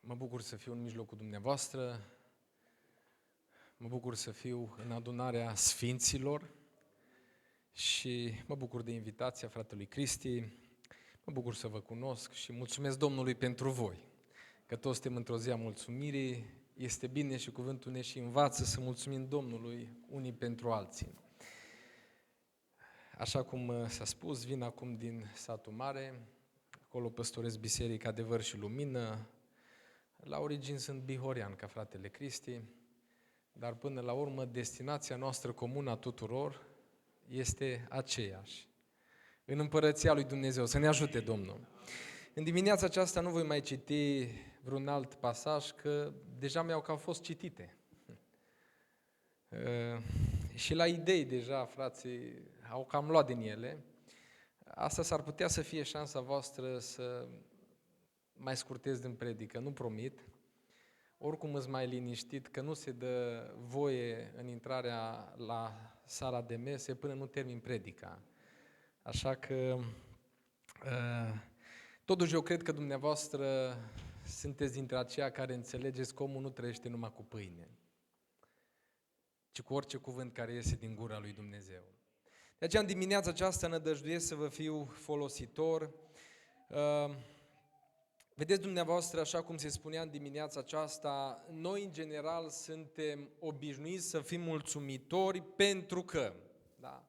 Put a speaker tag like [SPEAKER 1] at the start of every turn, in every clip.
[SPEAKER 1] Mă bucur să fiu în mijlocul dumneavoastră, mă bucur să fiu în adunarea Sfinților și mă bucur de invitația fratelui Cristi, mă bucur să vă cunosc și mulțumesc Domnului pentru voi, că toți suntem într-o zi a mulțumirii, este bine și cuvântul ne și învață să mulțumim Domnului unii pentru alții. Așa cum s-a spus, vin acum din satul mare, acolo păstoresc Biserica Adevăr și Lumină. La origini sunt bihorian, ca fratele Cristi, dar până la urmă destinația noastră comună a tuturor este aceeași. În Împărăția lui Dumnezeu, să ne ajute Domnul. În dimineața aceasta nu voi mai citi vreun alt pasaj, că deja mi-au cam fost citite. Și la idei deja, frații, au cam luat din ele. Asta s-ar putea să fie șansa voastră să mai scurtez din predică, nu promit. Oricum îți mai liniștit că nu se dă voie în intrarea la sala de mese până nu termin predica. Așa că, totuși eu cred că dumneavoastră sunteți dintre aceia care înțelegeți că omul nu trăiește numai cu pâine, ci cu orice cuvânt care iese din gura lui Dumnezeu. De aceea în dimineața aceasta nădăjduiesc să vă fiu folositor. Vedeți dumneavoastră, așa cum se spunea în dimineața aceasta, noi în general suntem obișnuiți să fim mulțumitori pentru că, da?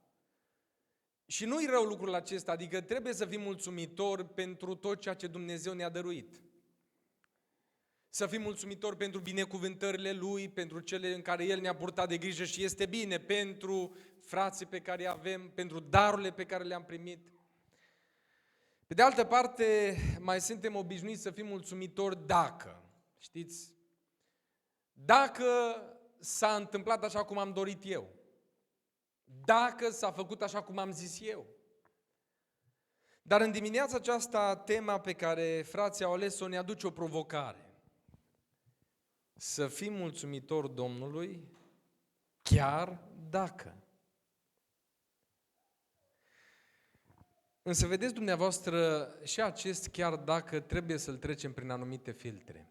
[SPEAKER 1] Și nu-i rău lucrul acesta, adică trebuie să fim mulțumitori pentru tot ceea ce Dumnezeu ne-a dăruit. Să fim mulțumitori pentru binecuvântările Lui, pentru cele în care El ne-a purtat de grijă și este bine, pentru frații pe care îi avem, pentru darurile pe care le-am primit. Pe de altă parte, mai suntem obișnuiți să fim mulțumitori dacă, știți, dacă s-a întâmplat așa cum am dorit eu, dacă s-a făcut așa cum am zis eu. Dar în dimineața aceasta, tema pe care frații au ales-o ne aduce o provocare. Să fim mulțumitori Domnului chiar dacă. Însă vedeți dumneavoastră, și acest chiar dacă trebuie să-l trecem prin anumite filtre.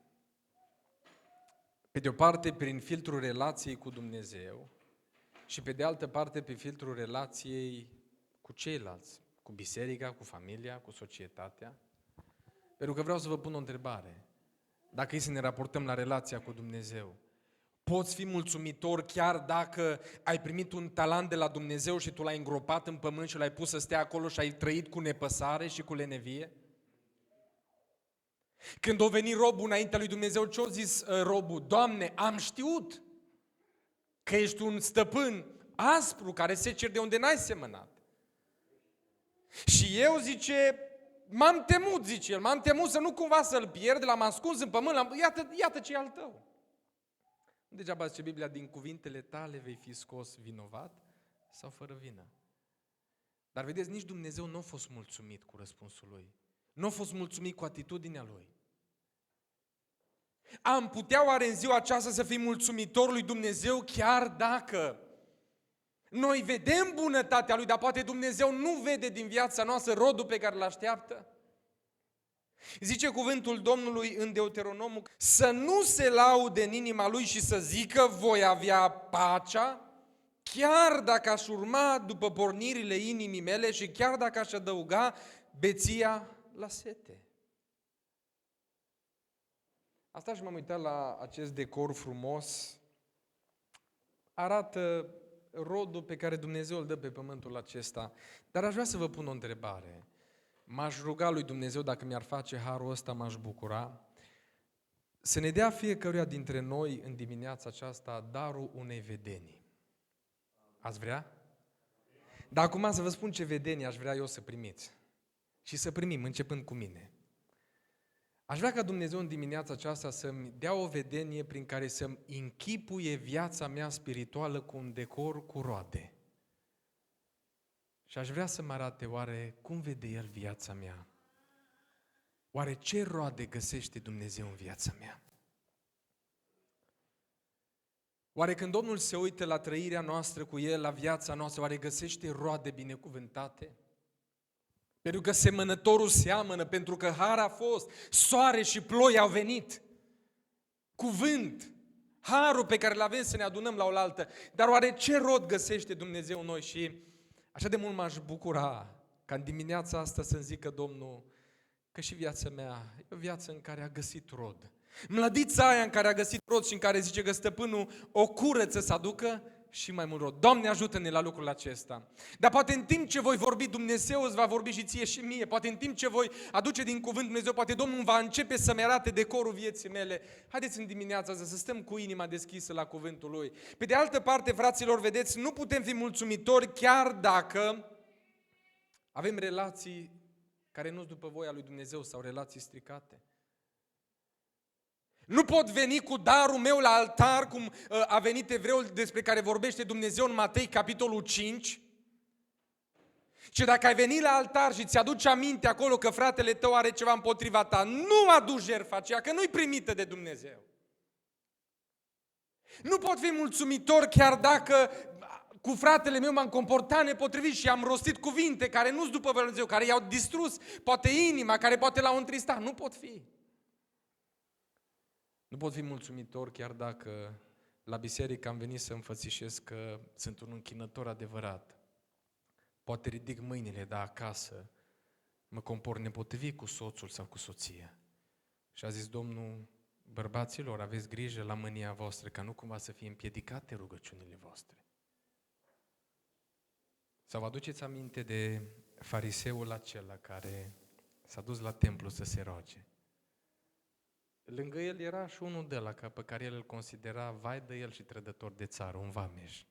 [SPEAKER 1] Pe de o parte prin filtrul relației cu Dumnezeu și pe de altă parte pe filtrul relației cu ceilalți, cu biserica, cu familia, cu societatea. Pentru că vreau să vă pun o întrebare. Dacă e să ne raportăm la relația cu Dumnezeu, poți fi mulțumitor chiar dacă ai primit un talent de la Dumnezeu și tu l-ai îngropat în pământ și l-ai pus să stea acolo și ai trăit cu nepăsare și cu lenevie? Când a venit robul înaintea lui Dumnezeu, ce-a zis robul? Doamne, am știut că ești un stăpân aspru care se cer de unde n-ai semănat. Și eu, zice, m-am temut, zice el, m-am temut să nu cumva să-l pierd, l-am ascuns în pământ, iată ce e al tău. Degeaba zice Biblia, din cuvintele tale vei fi scos vinovat sau fără vină. Dar vedeți, nici Dumnezeu nu a fost mulțumit cu răspunsul lui. Nu a fost mulțumit cu atitudinea lui. Am putea oare în ziua aceasta să fim mulțumitori lui Dumnezeu chiar dacă noi vedem bunătatea lui, dar poate Dumnezeu nu vede din viața noastră rodul pe care îl așteaptă? Zice cuvântul Domnului în Deuteronomul să nu se laude în inima lui și să zică voi avea pacea, chiar dacă aș urma după pornirile inimii mele și chiar dacă aș adăuga beția la sete. Asta și m-am uitat la acest decor frumos, arată rodul pe care Dumnezeu îl dă pe pământul acesta, dar aș vrea să vă pun o întrebare. M-aș ruga lui Dumnezeu, dacă mi-ar face harul ăsta, m-aș bucura, să ne dea fiecăruia dintre noi în dimineața aceasta darul unei vedenii. Ați vrea? Dar acum să vă spun ce vedenie aș vrea eu să primiți. Și să primim, începând cu mine. Aș vrea ca Dumnezeu în dimineața aceasta să-mi dea o vedenie prin care să-mi închipuie viața mea spirituală cu un decor cu roade. Și aș vrea să mă arate oare cum vede El viața mea. Oare ce roade găsește Dumnezeu în viața mea? Oare când Domnul se uită la trăirea noastră cu El, la viața noastră, oare găsește roade binecuvântate? Pentru că semănătorul seamănă, pentru că har a fost, soare și ploi au venit. cuvânt, harul pe care îl avem să ne adunăm la oaltă. Dar oare ce rod găsește Dumnezeu în noi? Și așa de mult m-aș bucura ca în dimineața asta să-mi zică Domnul că și viața mea e o viață în care a găsit rod. Mlădița aia în care a găsit rod și în care zice că stăpânul o curăță să aducă și mai mult rod. Doamne, ajută-ne la lucrul acesta. Dar poate în timp ce voi vorbi, Dumnezeu îți va vorbi și ție și mie. Poate în timp ce voi aduce din cuvânt Dumnezeu, poate Domnul va începe să-mi arate decorul vieții mele. Haideți în dimineața asta să stăm cu inima deschisă la cuvântul Lui. Pe de altă parte, fraților, vedeți, nu putem fi mulțumitori chiar dacă avem relații care nu sunt după voia lui Dumnezeu sau relații stricate. Nu pot veni cu darul meu la altar, cum a venit evreul despre care vorbește Dumnezeu în Matei, capitolul 5. Și dacă ai venit la altar și ți-aduci aminte acolo că fratele tău are ceva împotriva ta, nu aduci jertfa aceea, că nu-i primită de Dumnezeu. Nu pot fi mulțumitor chiar dacă cu fratele meu m-am comportat nepotrivit și am rostit cuvinte care nu sunt după voia lui Dumnezeu, care i-au distrus poate inima, care poate l-au întristat. Nu pot fi. Nu pot fi mulțumitor chiar dacă la biserică am venit să înfățișez că sunt un închinător adevărat. Poate ridic mâinile, dar acasă mă compor nepotrivit cu soțul sau cu soția. Și a zis Domnul, bărbaților, aveți grijă la mânia voastră, ca nu cumva să fie împiedicate rugăciunile voastre. Sau vă aduceți aminte de fariseul acela care s-a dus la templu să se roage. Lângă el era și unul de ăla pe care el îl considera vai de el și trădător de țară, un vameș.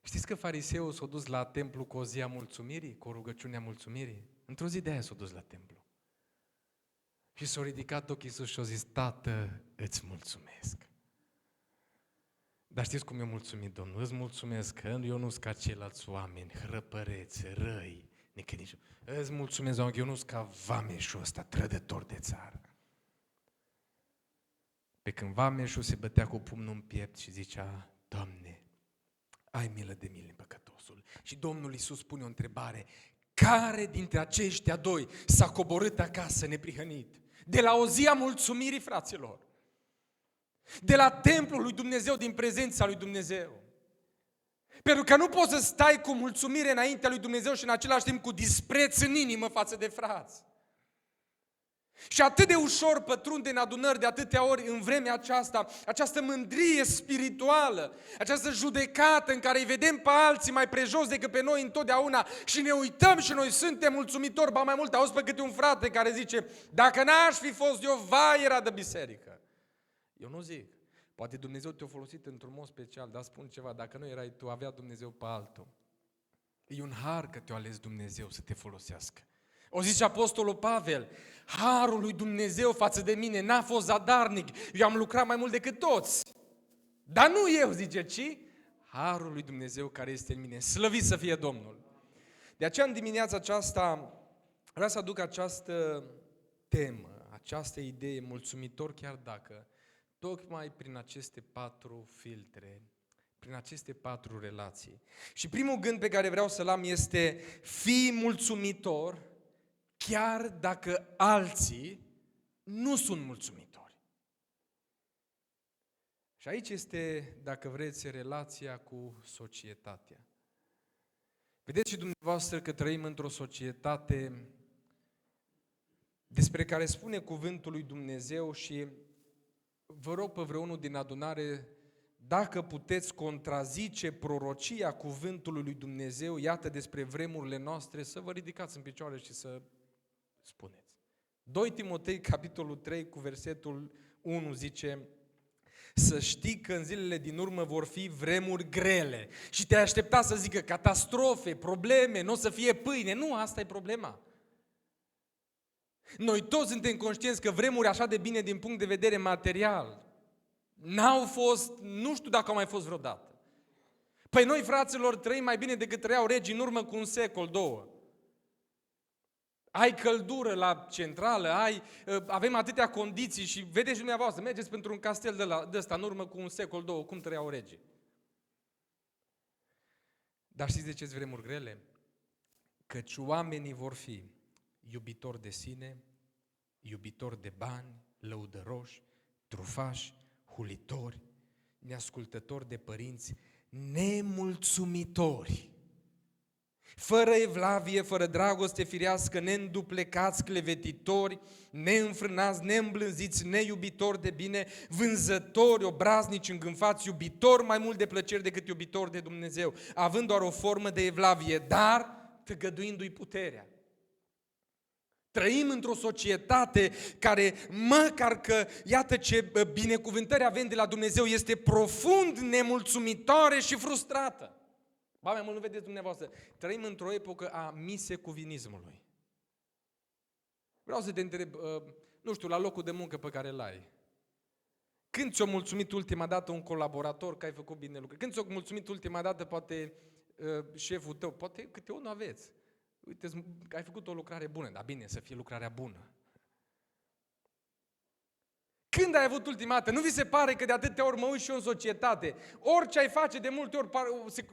[SPEAKER 1] Știți că fariseul s-a dus la templu cu o zi a mulțumirii, cu o rugăciune a mulțumirii? Într-o zi de aia s-a dus la templu. Și s-a ridicat ochii sus și a zis, Tată, îți mulțumesc. Dar știți cum i-a mulțumit Domnul? Îți mulțumesc că eu nu sunt ca ceilalți oameni, hrăpăreți, răi, nicănici. Îți mulțumesc, Doamne, că eu nu sunt ca vameșul ăsta, trădător de țară. Pe când vameșul se bătea cu pumnul în piept și zicea, Doamne, ai milă de mine, păcătosul. Și Domnul Iisus pune o întrebare, care dintre aceștia doi s-a coborât acasă neprihănit? De la o zi a mulțumirii, fraților. De la templul lui Dumnezeu, din prezența lui Dumnezeu. Pentru că nu poți să stai cu mulțumire înaintea lui Dumnezeu și în același timp cu dispreț în inimă față de frați. Și atât de ușor pătrunde în adunări de atâtea ori în vremea aceasta, această mândrie spirituală, această judecată în care îi vedem pe alții mai prejos decât pe noi întotdeauna și ne uităm și noi suntem mulțumitori, ba mai mult, auzi pe câte un frate care zice, dacă n-aș fi fost eu, vai era de biserică. Eu nu zic, poate Dumnezeu te-a folosit într-un mod special, dar spun ceva, dacă nu erai tu, avea Dumnezeu pe altul. E un har că te-a ales Dumnezeu să te folosească. O zice Apostolul Pavel, harul lui Dumnezeu față de mine n-a fost zadarnic, eu am lucrat mai mult decât toți. Dar nu eu, zice, ci harul lui Dumnezeu care este în mine. Slăvit să fie Domnul! De aceea în dimineața aceasta vreau să aduc această temă, această idee, mulțumitor chiar dacă, tocmai prin aceste 4 filtre, prin aceste 4 relații. Și primul gând pe care vreau să-l am este, fii mulțumitor chiar dacă alții nu sunt mulțumitori. Și aici este, dacă vreți, relația cu societatea. Vedeți și dumneavoastră că trăim într-o societate despre care spune cuvântul lui Dumnezeu și vă rog pe vreunul din adunare, dacă puteți contrazice prorocia cuvântului lui Dumnezeu, iată despre vremurile noastre, să vă ridicați în picioare și să spuneți. 2 Timotei, capitolul 3, cu versetul 1 zice, să știi că în zilele din urmă vor fi vremuri grele și te-ai aștepta să zică catastrofe, probleme, nu o să fie pâine. Nu, asta e problema. Noi toți suntem conștienți că vremuri așa de bine din punct de vedere material n-au fost, nu știu dacă au mai fost vreodată. Păi noi, fraților, trăim mai bine decât trăiau regii în urmă cu un secol, 2. Ai căldură la centrală, avem atâtea condiții și vedeți dumneavoastră, mergeți pentru un castel de ăsta în urmă cu un secol, 2, cum trăiau regii. Dar știți de ce-s vremuri grele? Căci oamenii vor fi iubitori de sine, iubitori de bani, lăudăroși, trufași, hulitori, neascultători de părinți, nemulțumitori, fără evlavie, fără dragoste firească, neînduplecați, clevetitori, neînfrânați, neîmblânziți, neiubitori de bine, vânzători, obraznici, îngânfați, iubitori mai mult de plăceri decât iubitori de Dumnezeu, având doar o formă de evlavie, dar tăgăduindu-i puterea. Trăim într-o societate care, măcar că, iată ce binecuvântări avem de la Dumnezeu, este profund nemulțumitoare și frustrată. Ba mai mult, nu vedeți dumneavoastră, trăim într-o epocă a misecuvinismului. Vreau să te întreb, nu știu, la locul de muncă pe care îl ai, când ți-a mulțumit ultima dată un colaborator că ai făcut bine lucruri? Când ți-a mulțumit ultima dată poate șeful tău? Poate câte unul aveți. Uite, că ai făcut o lucrare bună, dar bine, să fie lucrarea bună. Când ai avut ultima dată? Nu vi se pare că de atâtea ori mă uit și eu în societate, orice ai face, de multe ori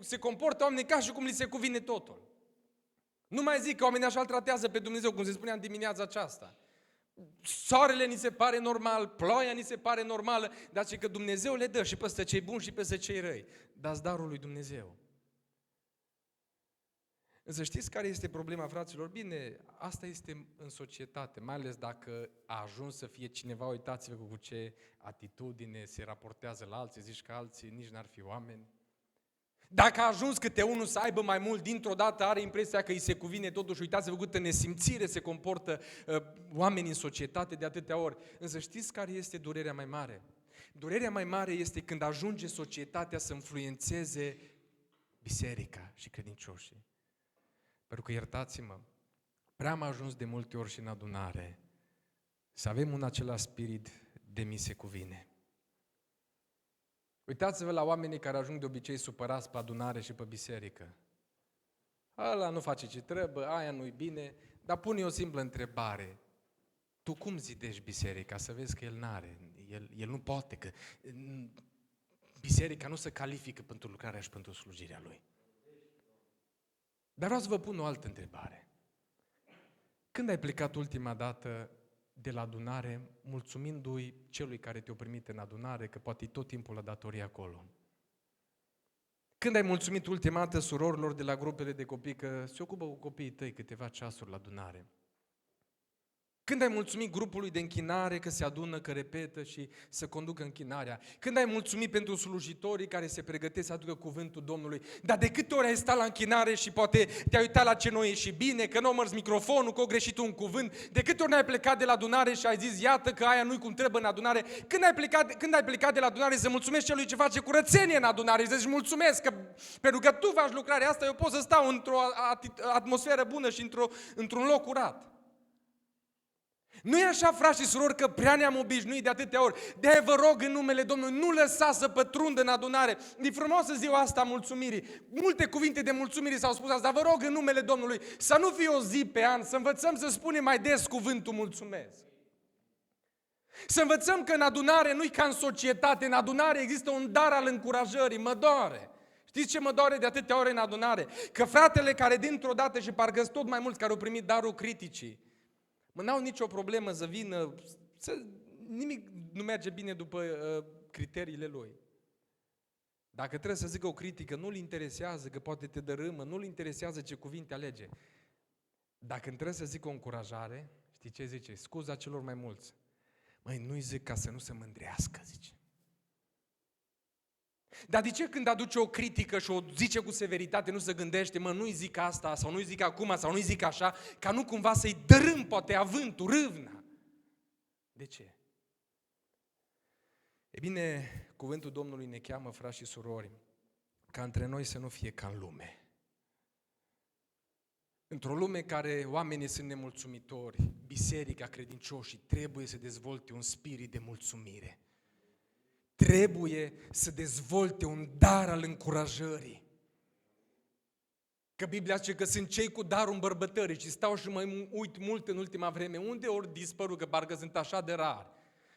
[SPEAKER 1] se comportă oamenii ca și cum li se cuvine totul. Nu mai zic că oamenii așa îl tratează pe Dumnezeu, cum se spunea în dimineața aceasta. Soarele ni se pare normal, ploaia ni se pare normală, dar și că Dumnezeu le dă și peste cei buni și peste cei răi. Dați darul lui Dumnezeu. Însă știți care este problema, fraților? Bine, asta este în societate, mai ales dacă a ajuns să fie cineva, uitați-vă cu ce atitudine se raportează la alții, zici că alții nici n-ar fi oameni. Dacă a ajuns câte unul să aibă mai mult, dintr-o dată are impresia că îi se cuvine totuși, uitați-vă câtă nesimțire se comportă oamenii în societate de atâtea ori. Însă știți care este durerea mai mare? Durerea mai mare este când ajunge societatea să influențeze biserica și credincioșii. Pentru că, iertați-mă, prea am ajuns de multe ori și în adunare să avem un același spirit de mi se cuvine. Uitați-vă la oamenii care ajung de obicei supărați pe adunare și pe biserică. Ăla nu face ce trebuie, aia nu-i bine, dar pune o simplă întrebare. Tu cum zidești biserica? Să vezi că el n-are, el nu poate, că biserica nu se califică pentru lucrarea și pentru slujirea lui. Dar vreau să vă pun o altă întrebare. Când ai plecat ultima dată de la adunare, mulțumindu-i celui care te-a primit în adunare, că poate tot timpul la datorie acolo? Când ai mulțumit ultima dată surorilor de la grupele de copii că se ocupă cu copiii tăi câteva ceasuri la adunare? Când ai mulțumit grupului de închinare că se adună, că repetă și să conducă închinarea? Când ai mulțumit pentru slujitorii care se pregătesc să aducă cuvântul Domnului? Dar de câte ori ai stat la închinare și poate te-ai uitat la ce nu e și bine, că nu mărți microfonul, că o greșit un cuvânt? De câte ori n-ai plecat de la adunare și ai zis, iată că aia nu-i cum trebuie în adunare? Când ai plecat de la adunare să mulțumești celui ce face curățenie în adunare și să zici mulțumesc, că pentru că tu faci lucrarea asta, eu pot să stau într-o atmosferă bună și într-un loc curat. Nu e așa, frați și surori, că prea ne-am obișnuit de atâtea ori. De-aia vă rog în numele Domnului, nu lăsa să pătrundă în adunare. E frumoasă ziua asta a mulțumirii. Multe cuvinte de mulțumire s-au spus azi, dar vă rog în numele Domnului să nu fie o zi pe an, să învățăm să spunem mai des cuvântul mulțumesc. Să învățăm că în adunare nu-i ca în societate, în adunare există un dar al încurajării, mă doare. Știți ce mă doare de atâtea ori în adunare? Că fratele care dintr-o dată și parcă-s tot mai mulți care au primit darul criticii, n-au nicio problemă să vină, nimic nu merge bine după criteriile lui. Dacă trebuie să zică o critică, nu-l interesează, că poate te dărâmă, nu-l interesează ce cuvinte alege. Dacă îmi trebuie să zic o încurajare, știi ce zice? Scuza celor mai mulți. Măi, nu-i zic ca să nu se mândrească, zice. Dar de ce când aduce o critică și o zice cu severitate, nu se gândește, mă, nu-i zic asta, sau nu-i zic acum, sau nu-i zic așa, ca nu cumva să-i dărâm poate avântul, râvna? De ce? E bine, cuvântul Domnului ne cheamă, frați și surori, ca între noi să nu fie ca în lume. Într-o lume care oamenii sunt nemulțumitori, biserica, credincioșii, trebuie să dezvolte un spirit de mulțumire. Trebuie să dezvolte un dar al încurajării. Că Biblia zice că sunt cei cu darul îmbărbătării și stau și mă uit mult în ultima vreme. Unde ori dispărut, că parcă sunt așa de rari.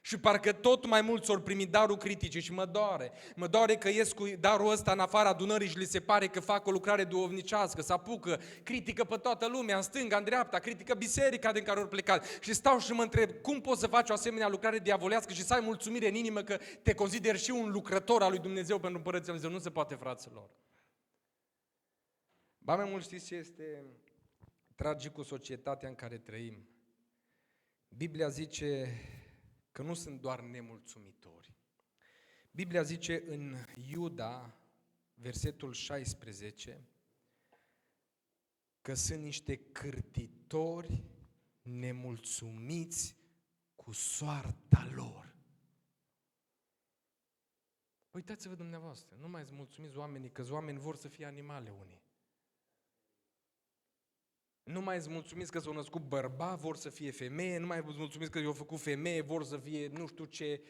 [SPEAKER 1] Și parcă tot mai mulți ori primi darul criticii și mă doare. Mă doare că ies cu darul ăsta în afara adunării și li se pare că fac o lucrare duhovnicească, se apucă, critică pe toată lumea, în stânga, în dreapta, critică biserica din care au plecat. Și stau și mă întreb, cum poți să faci o asemenea lucrare diavolească și să ai mulțumire în inimă că te consideri și un lucrător al lui Dumnezeu pentru Împărăția lui Dumnezeu? Nu se poate, fraților. Ba mai mult, știți ce este tragic cu societatea în care trăim? Biblia zice că nu sunt doar nemulțumitori. Biblia zice în Iuda, versetul 16, că sunt niște cârtitori nemulțumiți cu soarta lor. Uitați-vă dumneavoastră, nu mai mulțumiți oamenii, că oameni vor să fie animale unii. Nu mai îți mulțumiți că s-au născut bărbat, vor să fie femeie, nu mai îți mulțumiți că i-au făcut femeie, vor să fie nu știu ce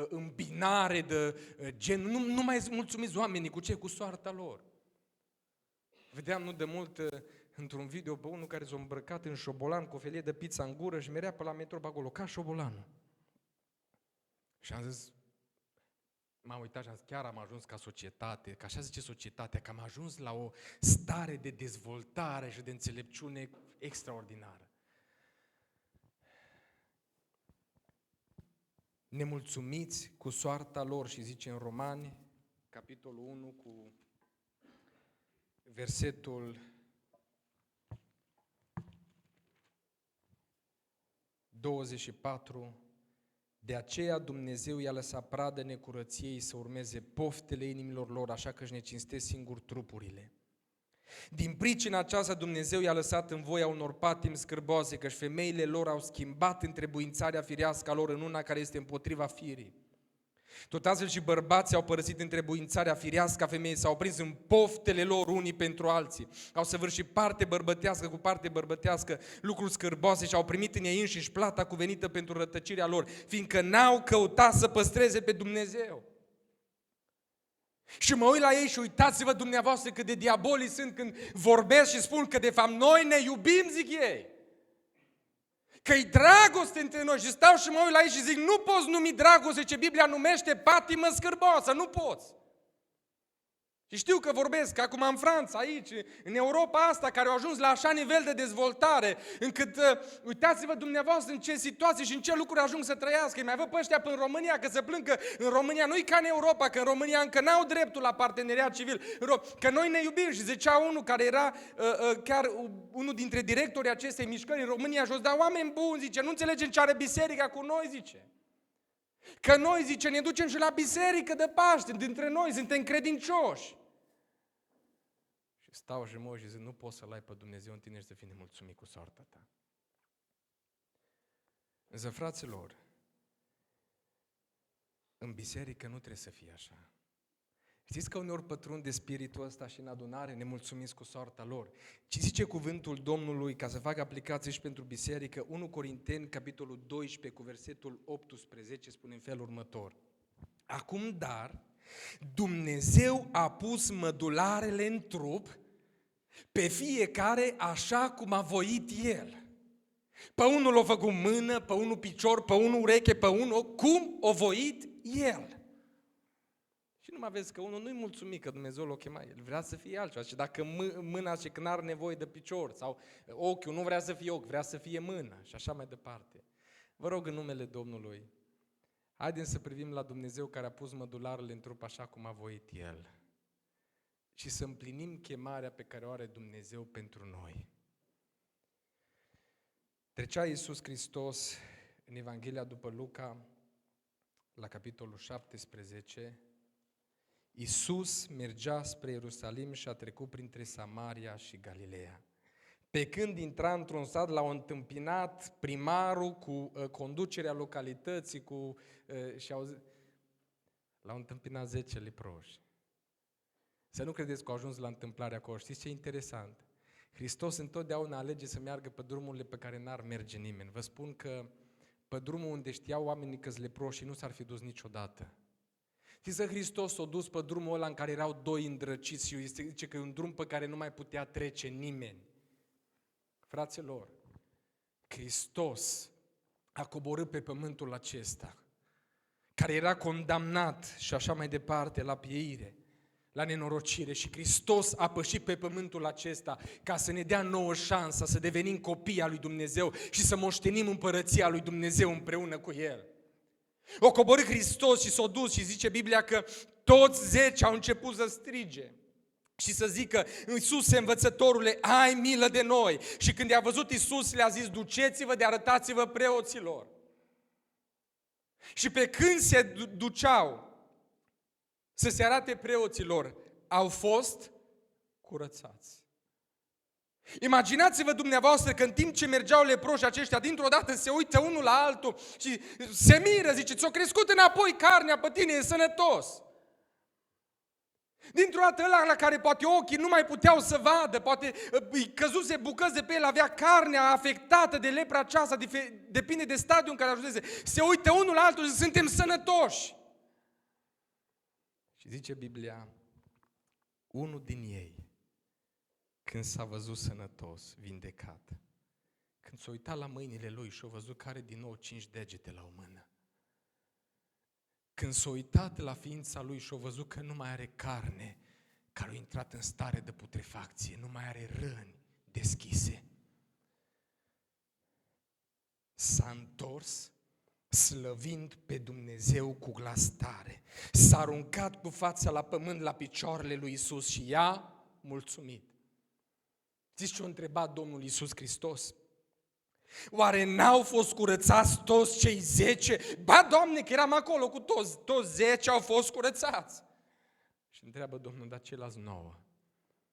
[SPEAKER 1] îmbinare de gen. Nu mai îți mulțumiți oamenii cu ce? Cu soarta lor. Vedeam nu de mult într-un video pe unul care s-a îmbrăcat în șobolan cu o felie de pizza în gură și merea pe la metro pe acolo, ca șobolanul. Și am zis, m-am uitat și am zis, chiar am ajuns ca societate, că așa zice societatea, că am ajuns la o stare de dezvoltare și de înțelepciune extraordinară. Nemulțumiți cu soarta lor, și zice în Romani, capitolul 1, cu versetul 24, de aceea Dumnezeu i-a lăsat pradă necurăției să urmeze poftele inimilor lor, așa că își necinstesc singur trupurile. Din pricina aceasta Dumnezeu i-a lăsat în voia unor patimi scârboase, căci femeile lor au schimbat întrebuințarea firească a lor în una care este împotriva firii. Tot astfel și bărbații au părăsit întrebuințarea firească a femeii, s-au prins în poftele lor unii pentru alții. Au săvârșit parte bărbătească cu parte bărbătească, lucruri scârboase și au primit în ei înșiși plata cuvenită pentru rătăcirea lor, fiindcă n-au căutat să păstreze pe Dumnezeu. Și mă uit la ei și uitați-vă dumneavoastră cât de diabolii sunt când vorbesc și spun că de fapt noi ne iubim, zic ei. Că-i dragoste între noi și stau și mă uit la ei și zic, nu poți numi dragoste ce Biblia numește patimă scârboasă, nu poți. Și știu că vorbesc acum în Franța, aici, în Europa asta, care au ajuns la așa nivel de dezvoltare, încât uitați-vă dumneavoastră în ce situații și în ce lucruri ajung să trăiască. Îi mai văd pe ăștia până în România, că se plâng că în România nu-i ca în Europa, că în România încă n-au dreptul la parteneriat civil, că noi ne iubim. Și zicea unul care era chiar unul dintre directorii acestei mișcări în România și o da, oameni buni, zice, nu înțelegem ce are biserica cu noi, zice. Că noi, zice, ne ducem și la biserică de Paște, dintre noi, suntem credincioși. Stau și mă și zic, nu poți să-L ai pe Dumnezeu în tine și să fii nemulțumit cu soarta ta. Însă, fraților, în biserică nu trebuie să fie așa. Știți că uneori pătrunde spiritul ăsta și în adunare, nemulțumiți cu soarta lor. Ce zice cuvântul Domnului, ca să facă aplicație și pentru biserică? 1 Corinteni, capitolul 12, cu versetul 18, spune în felul următor. Acum, dar, Dumnezeu a pus mădularele în trup pe fiecare așa cum a voit El. Pe unul l-a făcut mână, pe unul picior, pe unul ureche, pe unul cum a voit El. Și nu mai vezi că unul nu-i mulțumit că Dumnezeu l-a chemat. El vrea să fie altceva. Și dacă mâna și când are nevoie de picior sau ochiul nu vrea să fie ochi, vrea să fie mână și așa mai departe. Vă rog în numele Domnului, haideți să privim la Dumnezeu care a pus mădularele în trup așa cum a voit El și să împlinim chemarea pe care o are Dumnezeu pentru noi. Trecea Iisus Hristos în Evanghelia după Luca, la capitolul 17, Iisus mergea spre Ierusalim și a trecut printre Samaria și Galileea. Pe când intra într-un sat, l-au întâmpinat primarul cu conducerea localității, l-au întâmpinat 10 leproși. Să nu credeți că au ajuns la întâmplarea acolo. Știți ce e interesant? Hristos întotdeauna alege să meargă pe drumurile pe care n-ar merge nimeni. Vă spun că pe drumul unde știau oamenii că-s leproși nu s-ar fi dus niciodată. Știți că Hristos s-a dus pe drumul ăla în care erau doi îndrăciți și zice că e un drum pe care nu mai putea trece nimeni. Fraților, Hristos a coborât pe pământul acesta care era condamnat și așa mai departe la pieire, la nenorocire, și Hristos a pășit pe pământul acesta ca să ne dea nouă șansa să devenim copii al lui Dumnezeu și să moștenim împărăția lui Dumnezeu împreună cu El. O coborât Hristos și s-a dus și zice Biblia că toți 10 au început să strige și să zică: Iisuse, învățătorule, ai milă de noi. Și când i-a văzut Iisus, le-a zis: duceți-vă de arătați-vă preoților. Și pe când se duceau să se arate preoților, au fost curățați. Imaginați-vă dumneavoastră că în timp ce mergeau leproși aceștia, dintr-o dată se uită unul la altul și se miră, zice: ți-a crescut înapoi carnea pe tine, e sănătos. Dintr-o dată ăla la care poate ochii nu mai puteau să vadă, poate îi căzuse bucăți de pe el, avea carnea afectată de lepra aceasta, depinde de stadiul în care ajunsese. Se uită unul la altul și suntem sănătoși. Și zice Biblia, unul din ei, când s-a văzut sănătos, vindecat, când s-a uitat la mâinile lui și a văzut că are din nou 5 degete la o mână, când s-a uitat la ființa lui și a văzut că nu mai are carne care a intrat în stare de putrefacție, nu mai are răni deschise, s-a întors slăvind pe Dumnezeu cu glas tare. S-a aruncat cu fața la pământ la picioarele lui Iisus și i-a mulțumit. Știți ce a întrebat Domnul Iisus Hristos? Oare n-au fost curățați toți cei 10? Ba, Doamne, că eram acolo cu toți 10 au fost curățați. Și întreabă Domnul: dar ceilalți 9,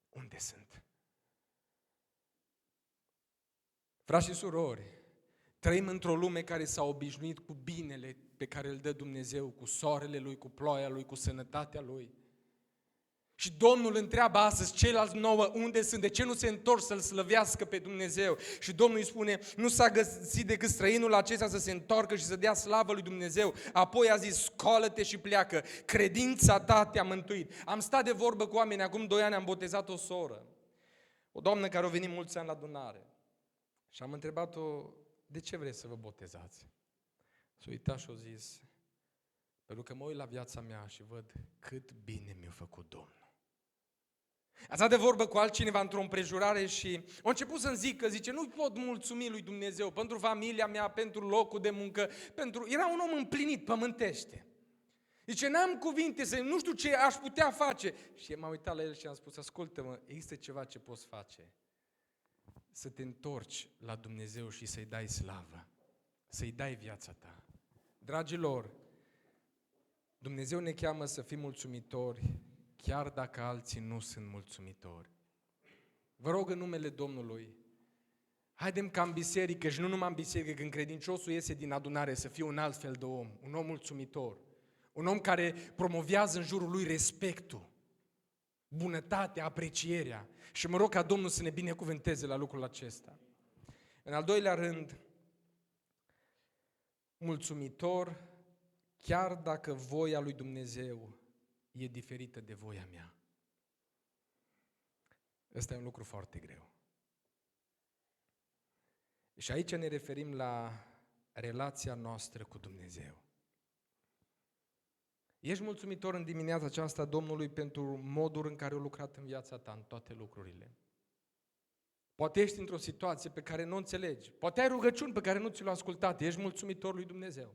[SPEAKER 1] unde sunt? Frați și surori, trăim într-o lume care s-a obișnuit cu binele pe care îl dă Dumnezeu, cu soarele Lui, cu ploaia Lui, cu sănătatea Lui. Și Domnul întreabă astăzi: ceilalți 9 unde sunt? De ce nu se întorc să-L slăvească pe Dumnezeu? Și Domnul îi spune: nu s-a găsit decât străinul acesta să se întoarcă și să dea slavă lui Dumnezeu. Apoi a zis: scoală-te și pleacă, credința ta te-a mântuit. Am stat de vorbă cu oameni, acum 2 ani am botezat o soră, o doamnă care a venit mulți ani la adunare. Și am întrebat-o: de ce vreți să vă botezați? S-a uitat și a zis: pentru că mă uit la viața mea și văd cât bine mi-a făcut Domnul. A stat de vorbă cu altcineva într-o împrejurare și a început să-mi zică, zice: nu pot mulțumi lui Dumnezeu pentru familia mea, pentru locul de muncă, era un om împlinit pământește. Zice: n-am cuvinte, nu știu ce aș putea face. Și m-am uitat la el și am spus: ascultă-mă, există ceva ce poți face. Să te întorci la Dumnezeu și să-i dai slavă, să-i dai viața ta. Dragilor, Dumnezeu ne cheamă să fim mulțumitori, chiar dacă alții nu sunt mulțumitori. Vă rog în numele Domnului, haidem ca în biserică, și nu numai în biserică, când credinciosul iese din adunare, să fie un alt fel de om, un om mulțumitor, un om care promovează în jurul lui respectul, bunătatea, aprecierea. Și mă rog ca Domnul să ne binecuvânteze la lucrul acesta. În al doilea rând, mulțumitor, chiar dacă voia lui Dumnezeu e diferită de voia mea. Ăsta e un lucru foarte greu. Și aici ne referim la relația noastră cu Dumnezeu. Ești mulțumitor în dimineața aceasta Domnului pentru modul în care a lucrat în viața ta, în toate lucrurile. Poate ești într-o situație pe care nu o înțelegi. Poate ai rugăciuni pe care nu ți le-au ascultat. Ești mulțumitor lui Dumnezeu.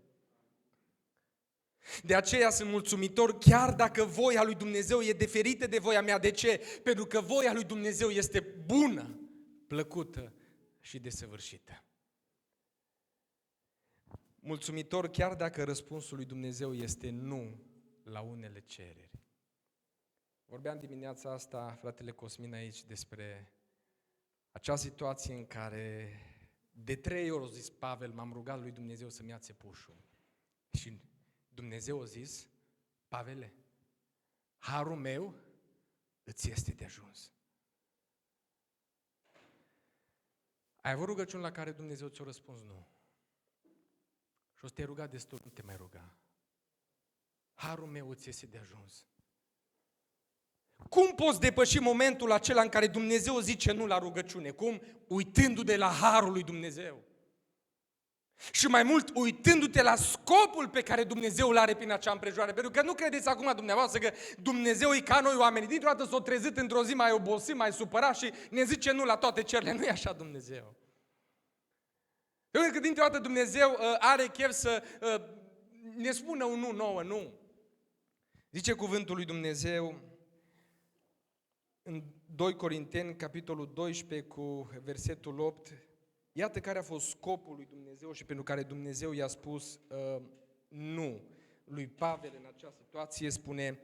[SPEAKER 1] De aceea sunt mulțumitor chiar dacă voia lui Dumnezeu e diferită de voia mea. De ce? Pentru că voia lui Dumnezeu este bună, plăcută și desăvârșită. Mulțumitor chiar dacă răspunsul lui Dumnezeu este nu la unele cereri. Vorbeam dimineața asta, fratele Cosmin aici, despre acea situație în care de 3 ori, a zis Pavel, m-am rugat lui Dumnezeu să-mi ia țepușul. Și Dumnezeu a zis: Pavele, harul meu îți este de ajuns. Ai avut rugăciuni la care Dumnezeu ți-a răspuns nu. Și o să te-ai rugat destul, nu te mai ruga. Harul meu îți este de ajuns. Cum poți depăși momentul acela în care Dumnezeu zice nu la rugăciune? Cum? Uitându-te de la harul lui Dumnezeu. Și mai mult, uitându-te la scopul pe care Dumnezeu îl are prin acea împrejurare. Pentru că nu credeți acum dumneavoastră că Dumnezeu e ca noi oamenii. Dintr-o dată s-o trezit într-o zi mai obosit, mai supărat și ne zice nu la toate cererile. Nu e așa Dumnezeu. Pentru că dintr-o dată Dumnezeu are chef să ne spună un nu nouă, nu. Zice cuvântul lui Dumnezeu în 2 Corinteni, capitolul 12, cu versetul 8, iată care a fost scopul lui Dumnezeu și pentru care Dumnezeu i-a spus nu lui Pavel în acea situație, spune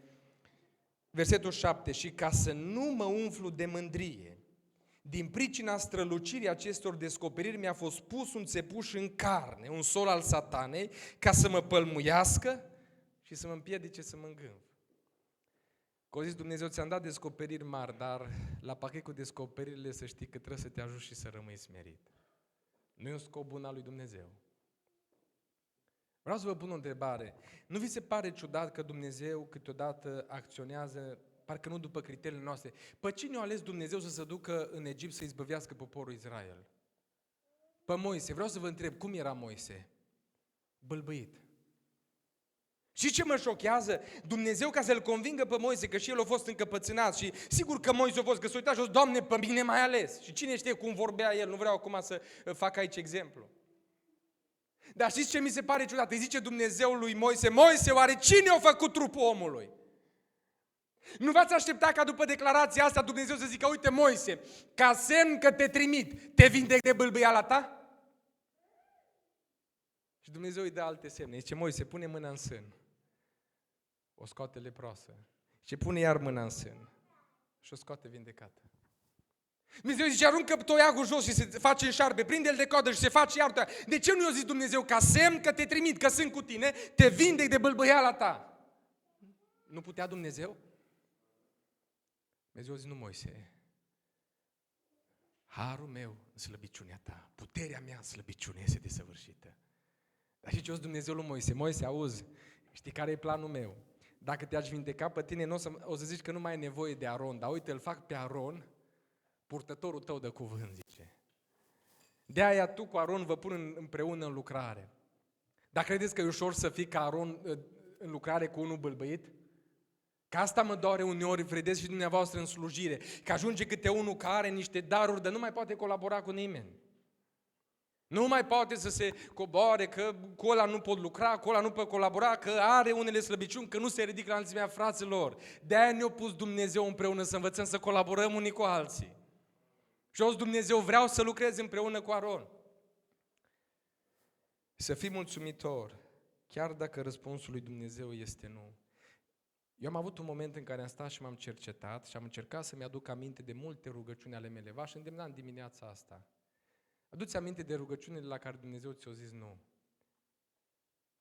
[SPEAKER 1] versetul 7, și ca să nu mă umflu de mândrie, din pricina strălucirii acestor descoperiri mi-a fost pus un țepuș în carne, un sol al satanei, ca să mă pălmuiască și să mă împiedice să mă îngânf. Că zis Dumnezeu, ți-am dat descoperiri mari, dar la pachet cu descoperirile să știi că trebuie să te ajut și să rămâi smerit. Nu e un scop bun al lui Dumnezeu. Vreau să vă pun o întrebare. Nu vi se pare ciudat că Dumnezeu câteodată acționează parcă nu după criteriile noastre? Pe cine a ales Dumnezeu să se ducă în Egipt să izbăvească poporul Israel? Pe Moise. Vreau să vă întreb, cum era Moise? Bâlbâit. Și ce mă șochează? Dumnezeu, ca să-l convingă pe Moise, că și el a fost încăpățânat și sigur că Moise a fost, că s-a uitat și a zis, Doamne, pe mine m-ai ales. Și cine știe cum vorbea el, nu vreau acum să fac aici exemplu. Dar știți ce mi se pare ciudat? Îi zice Dumnezeu lui Moise, Moise, oare cine a făcut trupul omului? Nu v-ați aștepta ca după declarația asta Dumnezeu să zică, uite Moise, ca semn că te trimit, te vindec de bâlbâiala ta? Și Dumnezeu îi dă alte semne. Zice, Moise, pune mâna în sân. O scoate leproasă. Și pune iar mâna în sân. Și o scoate vindecată. Dumnezeu zice, aruncă toiagul jos și se face în șarpe, prinde-l de coadă și se face iar toiagul. De ce nu i-a zis Dumnezeu? Ca semn că te trimit, că sunt cu tine, te vindec de bâlbâiala ta. Nu putea Dumnezeu? Dumnezeu a zis, nu Moise, harul meu în slăbiciunea ta, puterea mea în slăbiciune este desăvârșită. Dar și ce o zis Dumnezeu lui Moise? Moise, auzi, știi care e planul meu? Dacă te-aș vindeca pe tine, o să zici că nu mai ai nevoie de Aron, dar uite, îl fac pe Aron, purtătorul tău de cuvânt, zice. De aia tu cu Aron vă pun împreună în lucrare. Dar credeți că e ușor să fii ca Aron în lucrare cu unul bâlbâit? Că asta mă doare uneori, vedeți și dumneavoastră în slujire, că ajunge câte unul care are niște daruri, dar nu mai poate colabora cu nimeni. Nu mai poate să se coboare, că cu ăla nu pot lucra, cu ăla nu pot colabora, că are unele slăbiciuni, că nu se ridică la înălțimea fraților. De-aia ne-a pus Dumnezeu împreună să învățăm să colaborăm unii cu alții. Și o zis Dumnezeu, vreau să lucrez împreună cu Aron. Să fii mulțumitor, chiar dacă răspunsul lui Dumnezeu este nu. Eu am avut un moment în care am stat și m-am cercetat și am încercat să-mi aduc aminte de multe rugăciuni ale mele. V-aș îndemna în dimineața asta. Aduți aminte de rugăciunile la care Dumnezeu ți-a zis nu.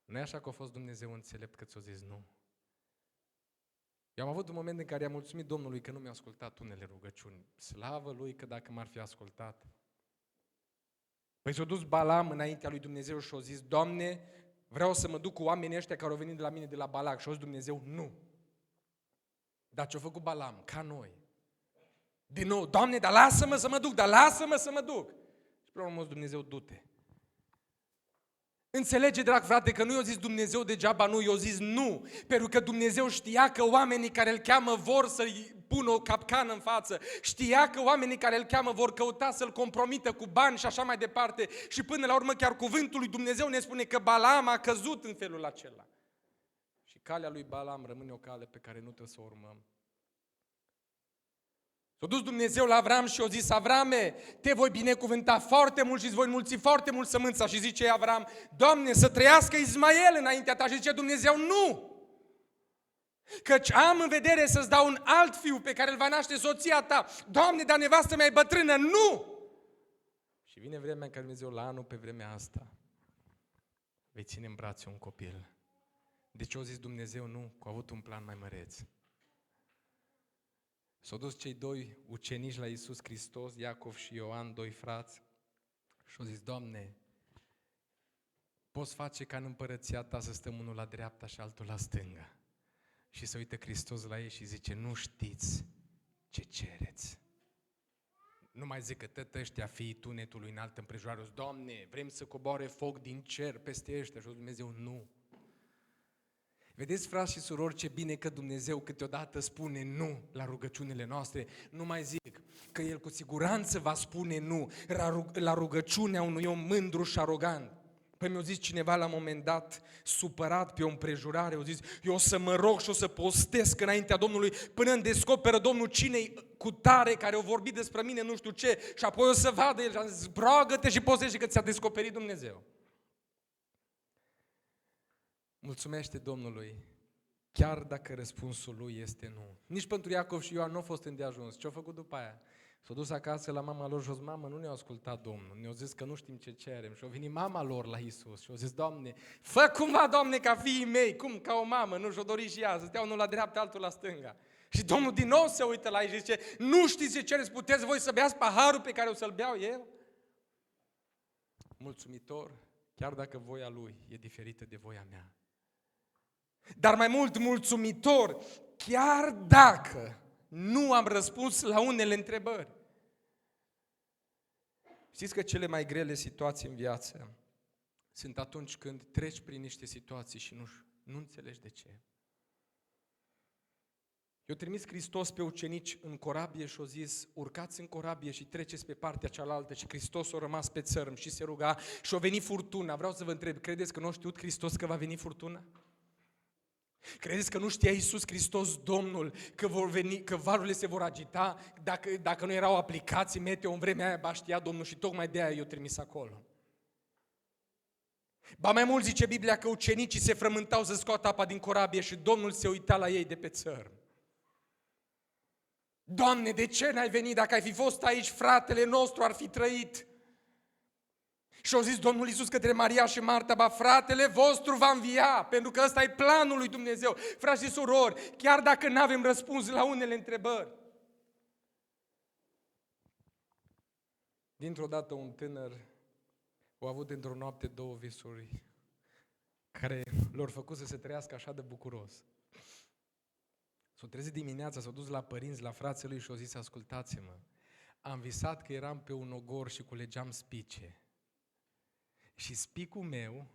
[SPEAKER 1] Nu e așa că a fost Dumnezeu înțelept că ți-a zis nu. Eu am avut un moment în care am mulțumit Domnului că nu mi-a ascultat unele rugăciuni. Slavă Lui că dacă m-ar fi ascultat. Păi s-a dus Balam înaintea lui Dumnezeu și a zis, Doamne, vreau să mă duc cu oamenii ăștia care au venit de la mine de la Balac. Și a zis Dumnezeu, nu. Dar ce-a făcut Balam? Ca noi. Din nou, Doamne, dar lasă-mă să mă duc, dar lasă-mă să mă duc. Și pe urmă Dumnezeu, du-te. Înțelege, drag frate, că nu i-a zis Dumnezeu degeaba nu, i-a zis nu. Pentru că Dumnezeu știa că oamenii care îl cheamă vor să-i pună o capcană în față. Știa că oamenii care îl cheamă vor căuta să-l compromită cu bani și așa mai departe. Și până la urmă chiar cuvântul lui Dumnezeu ne spune că Balaam a căzut în felul acela. Și calea lui Balaam rămâne o cale pe care nu trebuie să o urmăm. S-a dus Dumnezeu la Avram și a zis, Avrame, te voi binecuvânta foarte mult și îți voi mulți foarte mult sămânța. Și zice Avram, Doamne, să trăiască Ismael înaintea ta. Și zice Dumnezeu, nu! Căci am în vedere să-ți dau un alt fiu pe care îl va naște soția ta. Doamne, dar nevastă mea e bătrână, nu! Și vine vremea în care Dumnezeu, la anul pe vremea asta, vei ține în brațe un copil. De ce a zis Dumnezeu nu? Că a avut un plan mai măreț. S-au dus cei doi ucenici la Iisus Hristos, Iacov și Ioan, doi frați, și au zis, Doamne, poți face ca în împărăția ta să stăm unul la dreapta și altul la stânga. Și se uită Hristos la ei și zice, nu știți ce cereți. Nu mai zic că tot ăștia fiii tunetului înalt împrejurare, Doamne, vrem să coboare foc din cer peste ăștia. Și Dumnezeu, nu. Vedeți, frați și surori, ce bine că Dumnezeu câteodată spune nu la rugăciunile noastre. Nu mai zic că El cu siguranță va spune nu la rugăciunea unui om mândru și arogant. Păi mi-a zis cineva la un moment dat, supărat pe o împrejurare, a zis, eu o să mă rog și o să postesc înaintea Domnului până îmi descoperă Domnul cine-i cu tare care a vorbit despre mine nu știu ce și apoi o să vadă el și am zis, roagă-te și postește că ți-a descoperit Dumnezeu. Mulțumește Domnului, chiar dacă răspunsul lui este nu. Nici pentru Iacov și Ioan nu a fost îndeajuns. Ce-au făcut după aia? S-au dus acasă la mama lor și au zis, mamă, nu ne-au ascultat Domnul, ne-au zis că nu știm ce cerem. Și au venit mama lor la Iisus și au zis, Doamne, fă cumva, Doamne, ca fiii mei, cum, ca o mamă, nu și-o dori și ea, să stea unul la dreapta, altul la stânga. Și Domnul din nou se uită la ei și zice, nu știți ce cereți, puteți voi să beați paharul pe care o să-l beau eu? Mulțumitor, chiar dacă voia lui e diferită de voia mea. Dar mai mult mulțumitor, chiar dacă nu am răspuns la unele întrebări. Știți că cele mai grele situații în viață sunt atunci când treci prin niște situații și nu înțelegi de ce. Eu trimis Hristos pe ucenici în corabie și au zis, urcați în corabie și treceți pe partea cealaltă și Hristos a rămas pe țărm și se ruga și a venit furtuna. Vreau să vă întreb, credeți că nu a știut Hristos că va veni furtuna? Credeți că nu știa Iisus Hristos, Domnul, că valurile se vor agita? Dacă nu erau aplicații meteo în vremea aia, ba știa Domnul și tocmai de aia i-a trimis acolo. Ba mai mult zice Biblia că ucenicii se frământau să scoată apa din corabie și Domnul se uita la ei de pe țărm. Doamne, de ce n-ai venit? Dacă ai fi fost aici, fratele nostru ar fi trăit. Și au zis Domnul Iisus către Maria și Marta, ba fratele vostru va învia, pentru că ăsta e planul lui Dumnezeu. Frați și surori, chiar dacă nu avem răspuns la unele întrebări. Dintr-o dată un tânăr a avut într-o noapte două visuri care l-au făcut să se trăiască așa de bucuros. S-a trezit dimineața, s-a dus la părinți, la frații lui și a zis, ascultați-mă, am visat că eram pe un ogor și culegeam spice. Și spicul meu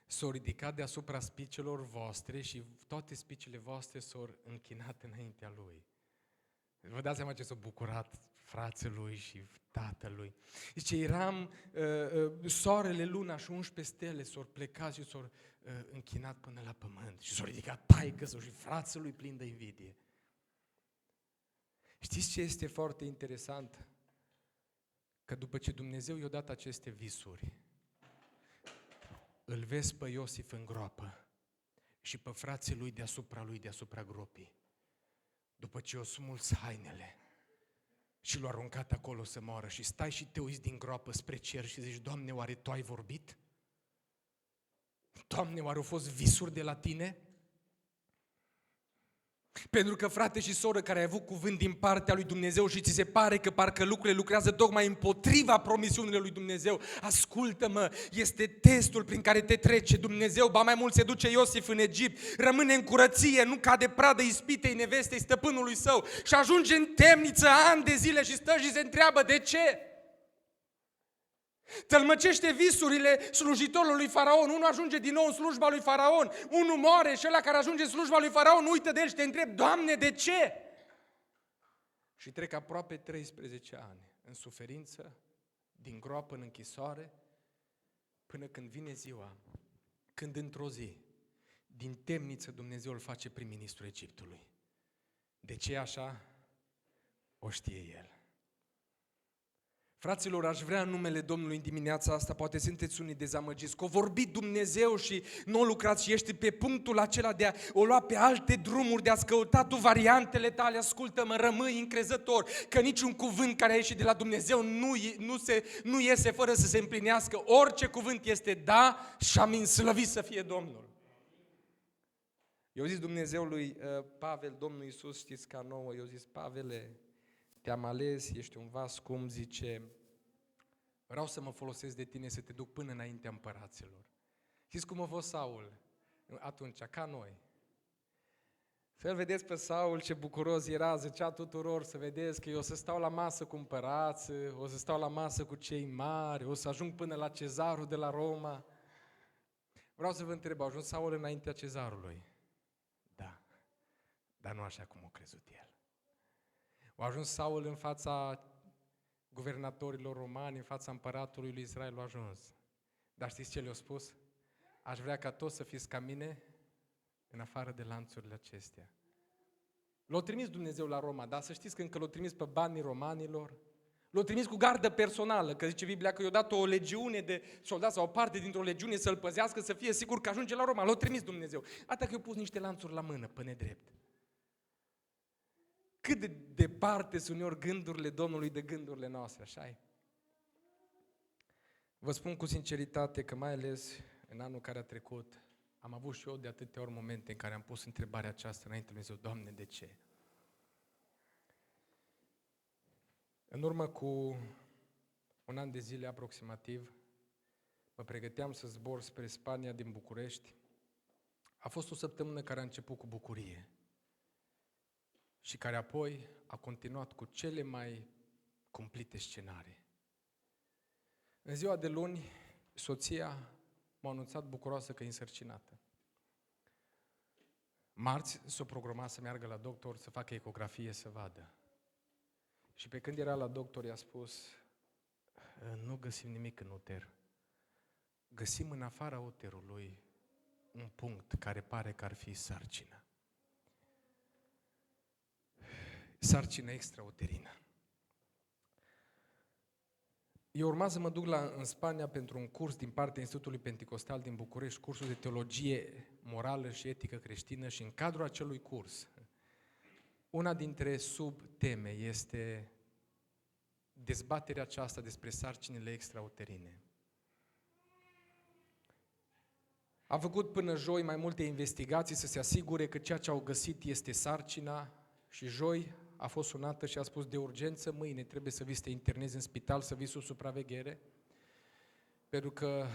[SPEAKER 1] s-a ridicat deasupra spicelor voastre și toate spicele voastre s-au închinat înaintea lui. Vă dați seama ce s-a bucurat frațelui și tatălui. Zice, eram soarele, luna și 11 stele s-au plecat și s-au închinat până la pământ. Și s-au ridicat taică-s și frațelui plin de invidie. Știți ce este foarte interesant? Că după ce Dumnezeu i-a dat aceste visuri, îl vezi pe Iosif în groapă și pe frații lui deasupra gropii. După ce o smuls hainele și l-a aruncat acolo să moară și stai și te uiți din groapă spre cer și zici, Doamne, oare Tu ai vorbit? Doamne, oare au fost visuri de la Tine? Pentru că, frate și soră, care ai avut cuvânt din partea lui Dumnezeu și ți se pare că parcă lucrurile lucrează tocmai împotriva promisiunilor lui Dumnezeu, ascultă-mă, este testul prin care te trece Dumnezeu. Ba mai mult se duce Iosif în Egipt, rămâne în curăție, nu cade pradă ispitei nevestei stăpânului său și ajunge în temniță ani de zile și stă și se întreabă de ce? Tălmăcește visurile slujitorului lui Faraon, unul ajunge din nou în slujba lui Faraon, unul moare și ăla care ajunge în slujba lui Faraon uită de el și te întreb, Doamne, de ce? Și trec aproape 13 ani în suferință, din groapă în închisoare, până când vine ziua, când într-o zi, din temniță Dumnezeu îl face prim-ministru Egiptului. De ce așa? O știe el. Fraților, aș vrea în numele Domnului în dimineața asta, poate sunteți unii dezamăgiți, că a vorbit Dumnezeu și nu o lucrați și ești pe punctul acela de a o lua pe alte drumuri, de a-ți căuta tu variantele tale, ascultă-mă, rămâi încrezător, că niciun cuvânt care a ieșit de la Dumnezeu nu iese fără să se împlinească. Orice cuvânt este da și amin, slăvit să fie Domnul. Eu zis Dumnezeu lui Pavel, Domnul Iisus, știți ca nouă, eu zis, Pavele, te-am ales, ești un vas scump, zice, vreau să mă folosesc de tine să te duc până înaintea împăraților. Știți cum a fost Saul atunci, ca noi? Să-l vedeți pe Saul ce bucuros era, zicea tuturor să vedeți că eu o să stau la masă cu împărați, o să stau la masă cu cei mari, o să ajung până la cezarul de la Roma. Vreau să vă întreb, a ajuns Saul înaintea cezarului? Da, dar nu așa cum a crezut el. A ajuns Saul în fața guvernatorilor romani, în fața împăratului lui Israel, a ajuns. Dar știți ce le-a spus? Aș vrea ca toți să fiți ca mine, în afară de lanțurile acestea. L-a trimis Dumnezeu la Roma, dar să știți că încă l-a trimis pe banii romanilor, l-a trimis cu gardă personală, că zice Biblia că i-a dat o legiune de soldați sau o parte dintr-o legiune să-l păzească, să fie sigur că ajunge la Roma. L-a trimis Dumnezeu. Atât că i-a pus niște lanțuri la mână, pe nedrept. Cât de departe sunt uneori gândurile Domnului de gândurile noastre, așa-i? Vă spun cu sinceritate că mai ales în anul care a trecut, am avut și eu de atâtea ori momente în care am pus întrebarea aceasta înainte lui Dumnezeu, Doamne, de ce? În urmă cu un an de zile aproximativ, mă pregăteam să zbor spre Spania din București. A fost o săptămână care a început cu bucurie și care apoi a continuat cu cele mai cumplite scenarii. În ziua de luni, soția m-a anunțat bucuroasă că e însărcinată. Marți s-o programa să meargă la doctor să facă ecografie să vadă. Și pe când era la doctor i-a spus, nu găsim nimic în uter. Găsim în afara uterului un punct care pare că ar fi sarcină. Sarcină extrauterină. Eu urma să mă duc în Spania pentru un curs din partea Institutului Penticostal din București, cursul de teologie morală și etică creștină și în cadrul acelui curs, una dintre subteme este dezbaterea aceasta despre sarcinile extrauterine. Am făcut până joi mai multe investigații să se asigure că ceea ce au găsit este sarcina și joi a fost sunată și a spus de urgență, mâine trebuie să vii să te internezi în spital, să vii sub supraveghere, pentru că,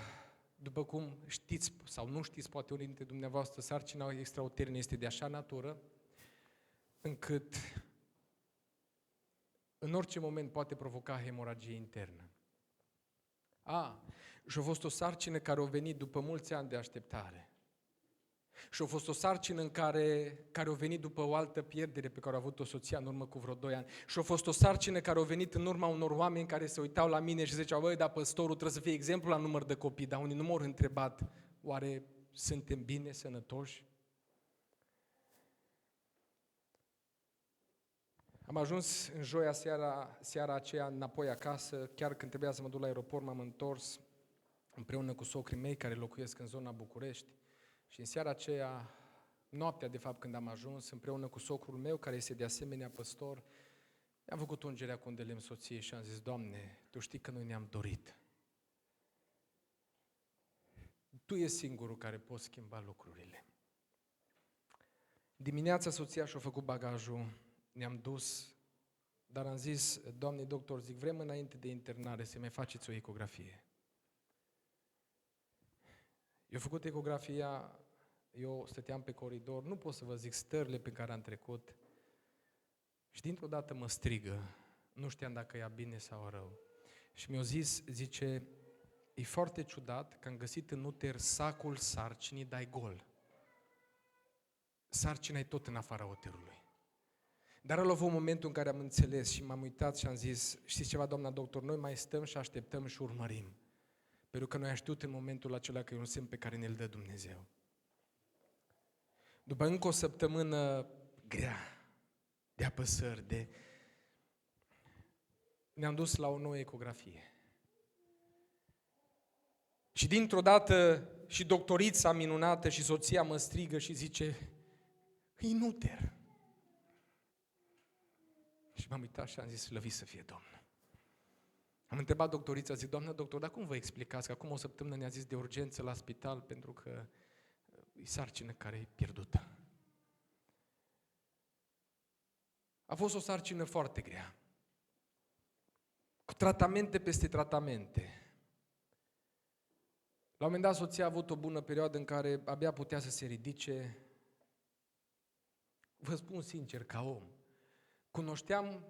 [SPEAKER 1] după cum știți sau nu știți, poate unii dintre dumneavoastră, sarcina extrauterină este de așa natură, încât în orice moment poate provoca hemoragie internă. Și a fost o sarcină care a venit după mulți ani de așteptare. Și a fost o sarcină care a venit după o altă pierdere pe care a avut-o soția în urmă cu vreo 2 ani. Și a fost o sarcină care a venit în urma unor oameni care se uitau la mine și ziceau, băi, dar păstorul trebuie să fie exemplu la număr de copii, dar unii nu m-au întrebat, oare suntem bine, sănătoși? Am ajuns în joia seara aceea înapoi acasă, chiar când trebuia să mă duc la aeroport, m-am întors împreună cu socrii mei care locuiesc în zona București și în seara aceea, noaptea de fapt când am ajuns, împreună cu socrul meu care este de asemenea păstor, am făcut ungerea cu un de lemn soției și am zis, Doamne, Tu știi că noi ne-am dorit. Tu ești singurul care poți schimba lucrurile. Dimineața soția și-a făcut bagajul, ne-am dus, dar am zis, Doamne doctor, zic, vrem înainte de internare să mai faceți o ecografie. Eu făcut ecografia, eu stăteam pe coridor, nu pot să vă zic stările pe care am trecut și dintr-o dată mă strigă, nu știam dacă e bine sau rău. Și mi-a zis, zice, e foarte ciudat că am găsit în uter sacul sarcinii, dar e gol. Sarcina e tot în afara uterului. Dar ăla a fost momentul în care am înțeles și m-am uitat și am zis, știți ceva, doamna doctor, noi mai stăm și așteptăm și urmărim. Pentru că noi am știut în momentul acela că e un semn pe care ne-l dă Dumnezeu. După încă o săptămână grea, de apăsări, ne-am dus la o nouă ecografie. Și dintr-o dată și doctorița minunată și soția mă strigă și zice, e în uter. Și m-am uitat și am zis, slăvit să fie Domnul. Am întrebat doctorița, zic, doamnă doctor, dar cum vă explicați că acum o săptămână ne-a zis de urgență la spital pentru că e sarcină care e pierdută? A fost o sarcină foarte grea, cu tratamente peste tratamente. La un moment dat soția a avut o bună perioadă în care abia putea să se ridice, vă spun sincer, ca om, cunoșteam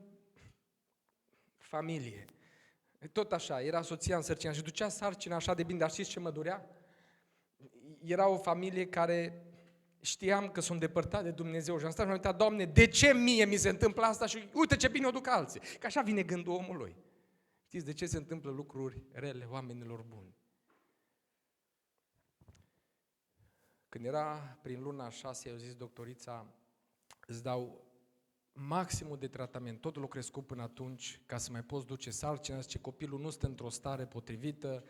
[SPEAKER 1] familie. Tot așa, era soția însărcinată și ducea sarcina așa de bine, dar știți ce mă durea? Era o familie care știam că sunt depărtat de Dumnezeu și am stat și m-am uitat, Doamne, de ce mie mi se întâmplă asta și uite ce bine o duc alții. Că așa vine gândul omului. Știți de ce se întâmplă lucruri rele oamenilor buni? Când era prin luna a 6, eu zis doctorița, îți dau maximul de tratament, totul a crescut până atunci, ca să mai poți duce sarcina, zice, copilul nu stă într-o stare potrivită.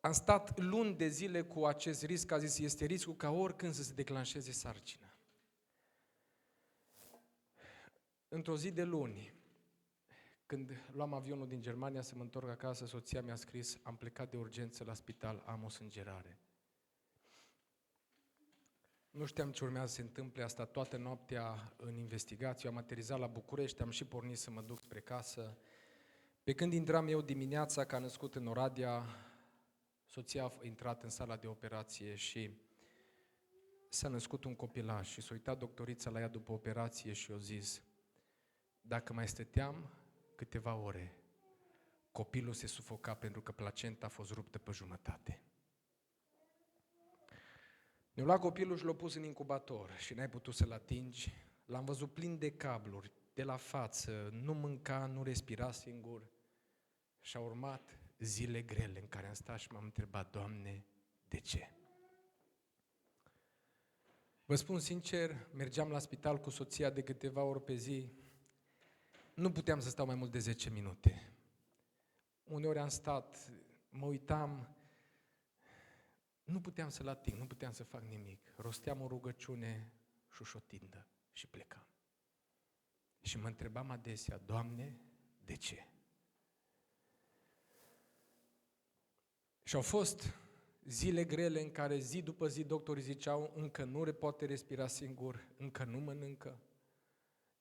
[SPEAKER 1] Am stat luni de zile cu acest risc, a zis, este riscul ca oricând să se declanșeze sarcina. Într-o zi de luni, când luam avionul din Germania să mă întorc acasă, soția mi-a scris, am plecat de urgență la spital, am o sângerare. Nu știam ce urmează să se întâmple, asta toată noaptea în investigație, am aterizat la București, am și pornit să mă duc spre casă. Pe când intram eu dimineața, ca născut în Oradea, soția a intrat în sala de operație și s-a născut un copilaș și s-a uitat doctorița la ea după operație și i-a zis, dacă mai stăteam câteva ore, copilul se sufoca pentru că placenta a fost ruptă pe jumătate. Ne-a luat copilul și l-a pus în incubator și n-ai putut să-l atingi. L-am văzut plin de cabluri, de la față, nu mânca, nu respira singur. Și au urmat zile grele în care am stat și m-am întrebat, Doamne, de ce? Vă spun sincer, mergeam la spital cu soția de câteva ori pe zi, nu puteam să stau mai mult de 10 minute. Uneori am stat, mă uitam, nu puteam să-l ating, nu puteam să fac nimic. Rosteam o rugăciune șușotindă și plecam. Și mă întrebam adesea, Doamne, de ce? Și au fost zile grele în care zi după zi doctorii ziceau, încă nu poate respira singur, încă nu mănâncă.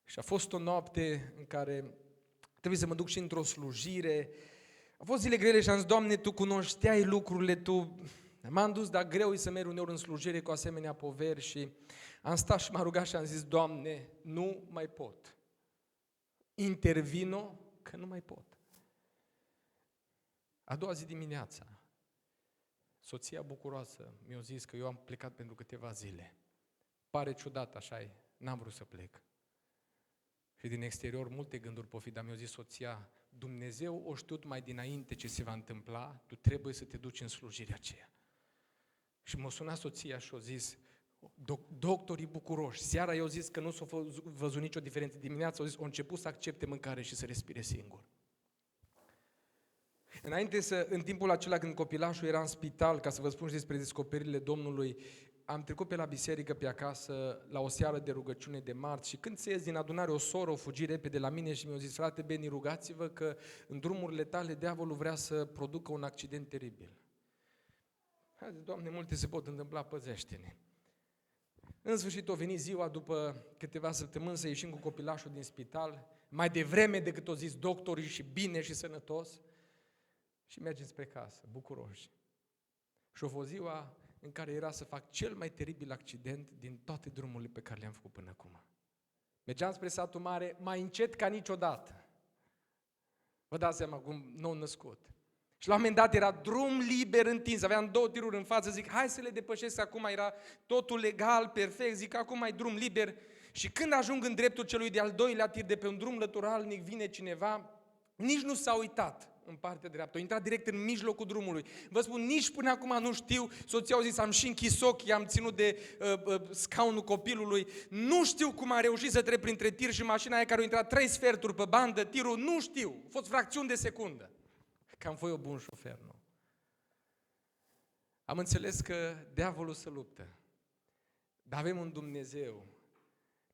[SPEAKER 1] Și a fost o noapte în care trebuie să mă duc și într-o slujire. Au fost zile grele și am zis, Doamne, Tu cunoșteai lucrurile, Tu... M-am dus, dar greu e să merg uneori în slujire cu asemenea poveri și am stat și m-am rugat și am zis, Doamne, nu mai pot. Intervino că nu mai pot. A doua zi dimineața, soția bucuroasă mi-a zis că eu am plecat pentru câteva zile. Pare ciudat, așa-i, n-am vrut să plec. Și din exterior multe gânduri pofid, dar mi-a zis soția, Dumnezeu o știut mai dinainte ce se va întâmpla, tu trebuie să te duci în slujirea aceea. Și m-a sunat soția și a zis, doctorii bucuroși, seara i-au zis că nu s-a văzut nicio diferență, dimineața au zis, au început să accepte mâncare și să respire singur. În timpul acela când copilașul era în spital, ca să vă spun și despre descoperirile Domnului, am trecut pe la biserică, pe acasă, la o seară de rugăciune de marți și când se ies din adunare, o soră o fugi repede la mine și mi-a zis, frate Beni, rugați-vă că în drumurile tale diavolul vrea să producă un accident teribil. Haide, Doamne, multe se pot întâmpla, păzește-ne. În sfârșit a venit ziua, după câteva săptămâni, să ieșim cu copilașul din spital, mai devreme decât o zis doctorii și bine și sănătos, și mergem spre casă, bucuroși. Și a fost ziua în care era să fac cel mai teribil accident din toate drumurile pe care le-am făcut până acum. Mergeam spre satul mare, mai încet ca niciodată. Vă dați seama cum nou născut. Și la un moment dat era drum liber întins, aveam 2 tiruri în față, zic, hai să le depășesc, acum era totul legal, perfect, zic, acum ai drum liber. Și când ajung în dreptul celui de-al doilea tir de pe un drum lăturalnic, vine cineva, nici nu s-a uitat în partea dreaptă, a intrat direct în mijlocul drumului. Vă spun, nici până acum nu știu, soția a zis, am și închis ochii, am ținut de scaunul copilului, nu știu cum a reușit să trec printre tir și mașina aia care a intrat 3 sferturi pe bandă, tirul, nu știu, a fost fracțiuni de secundă. Că am fost eu bun șofer, nu? Am înțeles că diavolul se luptă, dar avem un Dumnezeu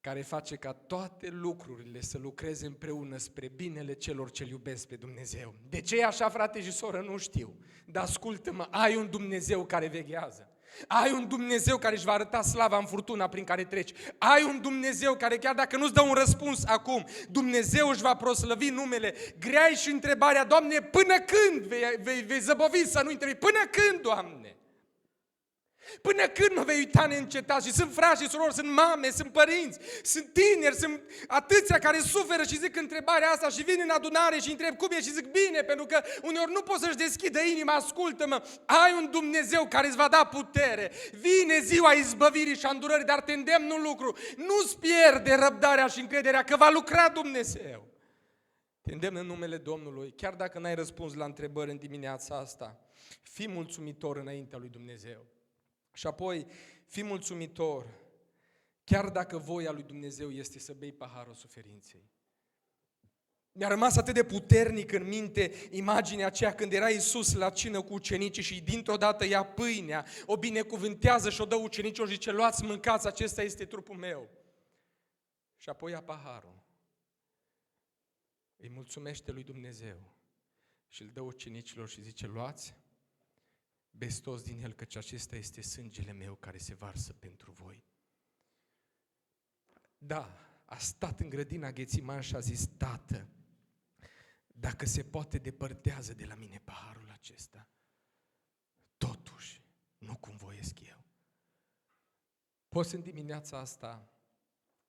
[SPEAKER 1] care face ca toate lucrurile să lucreze împreună spre binele celor ce-L iubesc pe Dumnezeu. De ce e așa, frate și soră, nu știu. Dar ascultă-mă, ai un Dumnezeu care veghează. Ai un Dumnezeu care își va arăta slava în furtuna prin care treci. Ai un Dumnezeu care, chiar dacă nu-ți dă un răspuns acum, Dumnezeu își va proslăvi numele. Grea și întrebarea, Doamne, până când vei zăbovi să nu întrebi? Până când, Doamne? Până când mă vei uita neîncetat? Și sunt frați și surori, sunt mame, sunt părinți, sunt tineri, sunt atâția care suferă și zic întrebarea asta și vin în adunare și întreb cum e și zic bine, pentru că uneori nu poți să-și deschidă inima, ascultă-mă, ai un Dumnezeu care îți va da putere, vine ziua izbăvirii și a îndurării, dar te îndemn un lucru, nu-ți pierde răbdarea și încrederea că va lucra Dumnezeu. Te îndemn în numele Domnului, chiar dacă n-ai răspuns la întrebări în dimineața asta, fii mulțumitor înaintea lui Dumnezeu. Și apoi, fii mulțumitor, chiar dacă voia lui Dumnezeu este să bei paharul suferinței. Mi-a rămas atât de puternic în minte imaginea aceea când era Iisus la cină cu ucenicii și dintr-o dată ia pâinea, o binecuvântează și o dă ucenicilor și zice, luați, mâncați, acesta este trupul meu. Și apoi ia paharul, îi mulțumește lui Dumnezeu și îl dă ucenicilor și zice, luați, beți toți din el, căci acesta este sângele meu care se varsă pentru voi. Da, a stat în grădina Ghețiman și a zis, Tată, dacă se poate depărtează de la mine paharul acesta, totuși, nu cum voiesc eu. Poți în dimineața asta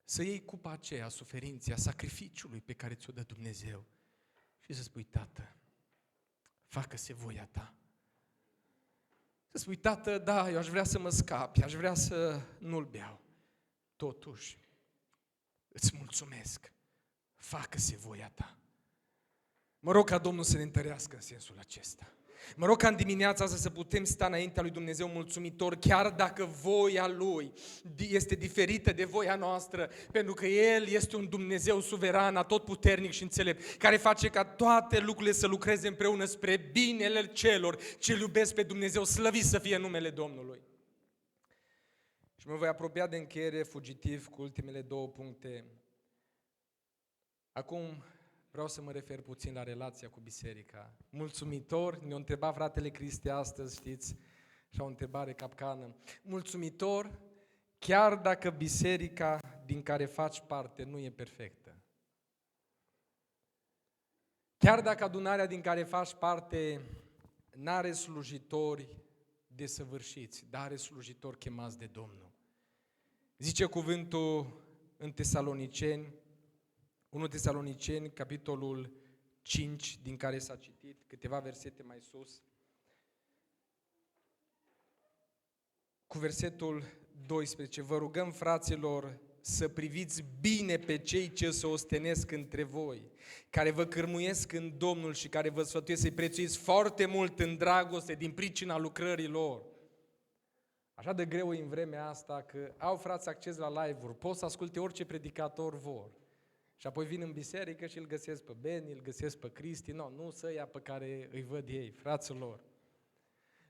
[SPEAKER 1] să iei cupa aceea a suferinței, a sacrificiului pe care ți-o dă Dumnezeu și să spui, Tată, facă-se voia ta. Să spui, Tată, da, eu aș vrea să mă scapi, aș vrea să nu-l beau. Totuși, îți mulțumesc, facă-se voia ta. Mă rog ca Domnul să ne întărească în sensul acesta. Mă rog ca în dimineața asta să putem sta înaintea lui Dumnezeu mulțumitor, chiar dacă voia Lui este diferită de voia noastră, pentru că El este un Dumnezeu suveran, atotputernic și înțelept, care face ca toate lucrurile să lucreze împreună spre binele celor ce îl iubesc pe Dumnezeu, slăvit să fie numele Domnului. Și mă voi apropia de încheiere fugitiv cu ultimele 2 puncte. Acum vreau să mă refer puțin la relația cu biserica. Mulțumitor, ne-a întrebat fratele Cristi astăzi, știți, și o întrebare capcană. Mulțumitor, chiar dacă biserica din care faci parte nu e perfectă. Chiar dacă adunarea din care faci parte n-are slujitori desăvârșiți, dar are slujitori chemați de Domnul. Zice cuvântul în Tesaloniceni, 1 Tesaloniceni, capitolul 5, din care s-a citit, câteva versete mai sus, cu versetul 12. Vă rugăm, fraților, să priviți bine pe cei ce se ostenesc între voi, care vă cârmuiesc în Domnul și care vă sfătuiesc să-i prețuiți foarte mult în dragoste din pricina lucrării lor. Așa de greu e în vremea asta că au frați acces la live-uri, pot să asculte orice predicator vor. Și apoi vin în biserică și îl găsesc pe Beni, îl găsesc pe Cristi, nu să ia pe care îi văd ei, fraților.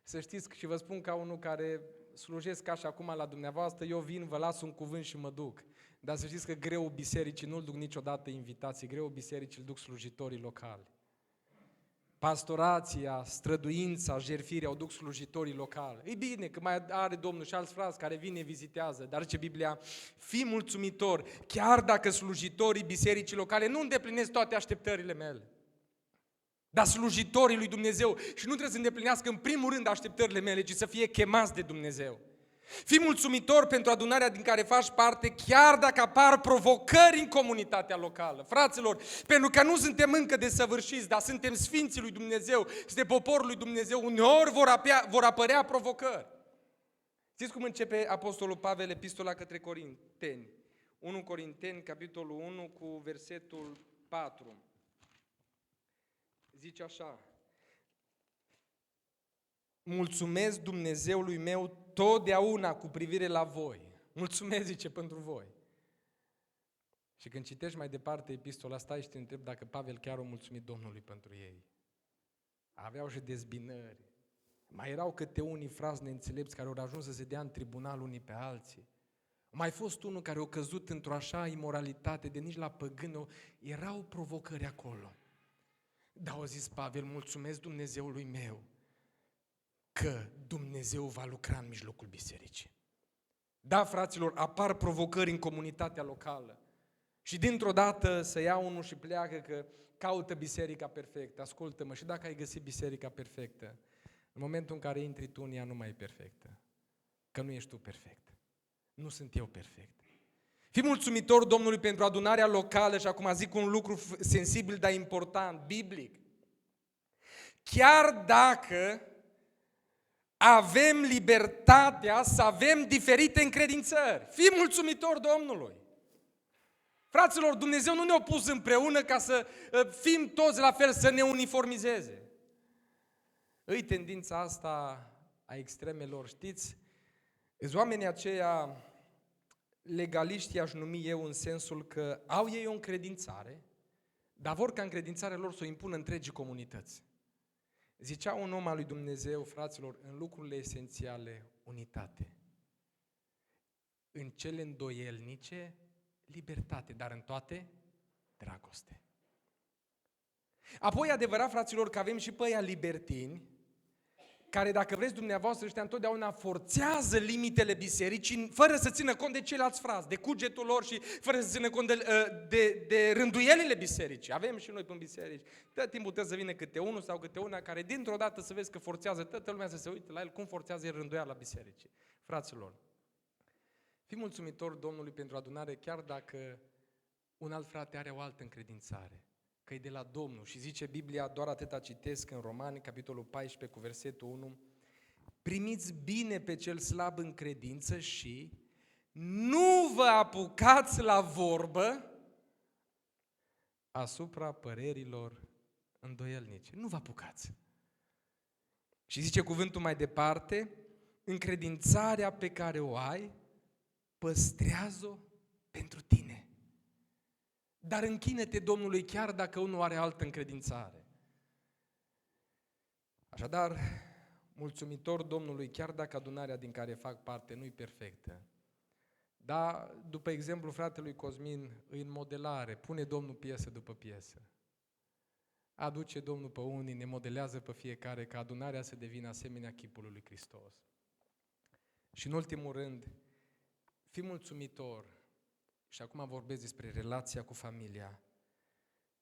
[SPEAKER 1] Să știți și vă spun ca unul care slujesc ca și acum la dumneavoastră, eu vin, vă las un cuvânt și mă duc. Dar să știți că greu bisericii nu-l duc niciodată invitații, greu bisericii îl duc slujitorii locali. Pastorația, străduința, jertfirea o duc slujitorii locali. E bine că mai are Domnul și alți frați care vine, vizitează, dar zice Biblia, fii mulțumitor, chiar dacă slujitorii bisericii locale nu îndeplinesc toate așteptările mele. Dar slujitorii lui Dumnezeu și nu trebuie să îndeplinească în primul rând așteptările mele, ci să fie chemați de Dumnezeu. Fii mulțumitor pentru adunarea din care faci parte, chiar dacă apar provocări în comunitatea locală. Fraților, pentru că nu suntem încă desăvârșiți, dar suntem sfinții lui Dumnezeu, suntem poporul lui Dumnezeu, uneori vor apărea provocări. Știți cum începe Apostolul Pavel epistola către Corinteni? 1 Corinteni, capitolul 1, cu versetul 4. Zice așa: mulțumesc Dumnezeului meu totdeauna cu privire la voi. Mulțumesc, zice, pentru voi. Și când citești mai departe epistola, stai și te întreb dacă Pavel chiar a mulțumit Domnului pentru ei. Aveau și dezbinări. Mai erau câte unii frați neînțelepți care au ajuns să se dea în tribunal unii pe alții. Mai fost unul care a căzut într-o așa imoralitate de nici la păgân, erau provocări acolo. Dar au zis Pavel, mulțumesc Dumnezeului meu că Dumnezeu va lucra în mijlocul bisericii. Da, fraților, apar provocări în comunitatea locală. Și dintr-o dată să ia unul și pleacă că caută biserica perfectă. Ascultă-mă, și dacă ai găsit biserica perfectă, în momentul în care intri tu în ea nu mai e perfectă. că nu ești tu perfect. Nu sunt eu perfect. Fii mulțumitor Domnului pentru adunarea locală și acum zic un lucru sensibil, dar important, biblic. Chiar dacă avem libertatea să avem diferite încredințări, fii mulțumitor Domnului. Fraților, Dumnezeu nu ne-a pus împreună ca să fim toți la fel, să ne uniformizeze. Îi tendința asta a extremelor, știți? Sunt oamenii aceia legaliști, i-aș numi eu, în sensul că au ei o încredințare, dar vor ca încredințarea lor să o impună întregii comunități. Zicea un om al lui Dumnezeu, fraților, în lucrurile esențiale, unitate. În cele îndoielnice, libertate, dar în toate, dragoste. Apoi, adevărat, fraților, că avem și pe aia libertini, care, dacă vreți dumneavoastră, ăștia întotdeauna forțează limitele bisericii, fără să țină cont de ceilalți frați, de cugetul lor și fără să țină cont de rânduielile bisericii. Avem și noi pe biserici. Tot timpul trebuie să vină câte unul sau câte una care dintr-o dată să vezi că forțează toată lumea să se uite la el, cum forțează el rânduiala bisericii. Fraților, fii mulțumitor Domnului pentru adunare, chiar dacă un alt frate are o altă încredințare, că e de la Domnul. Și zice Biblia, doar atâta citesc în Romani, capitolul 14, cu versetul 1, primiți bine pe cel slab în credință și nu vă apucați la vorbă asupra părerilor îndoielnice. Nu vă apucați. Și zice cuvântul mai departe, încredințarea pe care o ai, păstrează-o pentru tine. Dar închină-te Domnului chiar dacă unul are altă încredințare. Așadar, mulțumitor Domnului chiar dacă adunarea din care fac parte nu e perfectă. Dar, după exemplu fratelui Cosmin, în modelare, pune Domnul piesă după piesă. Aduce Domnul pe unii, ne modelează pe fiecare ca adunarea să devină asemenea chipului lui Hristos. Și în ultimul rând, fii mulțumitor. Și acum vorbesc despre relația cu familia.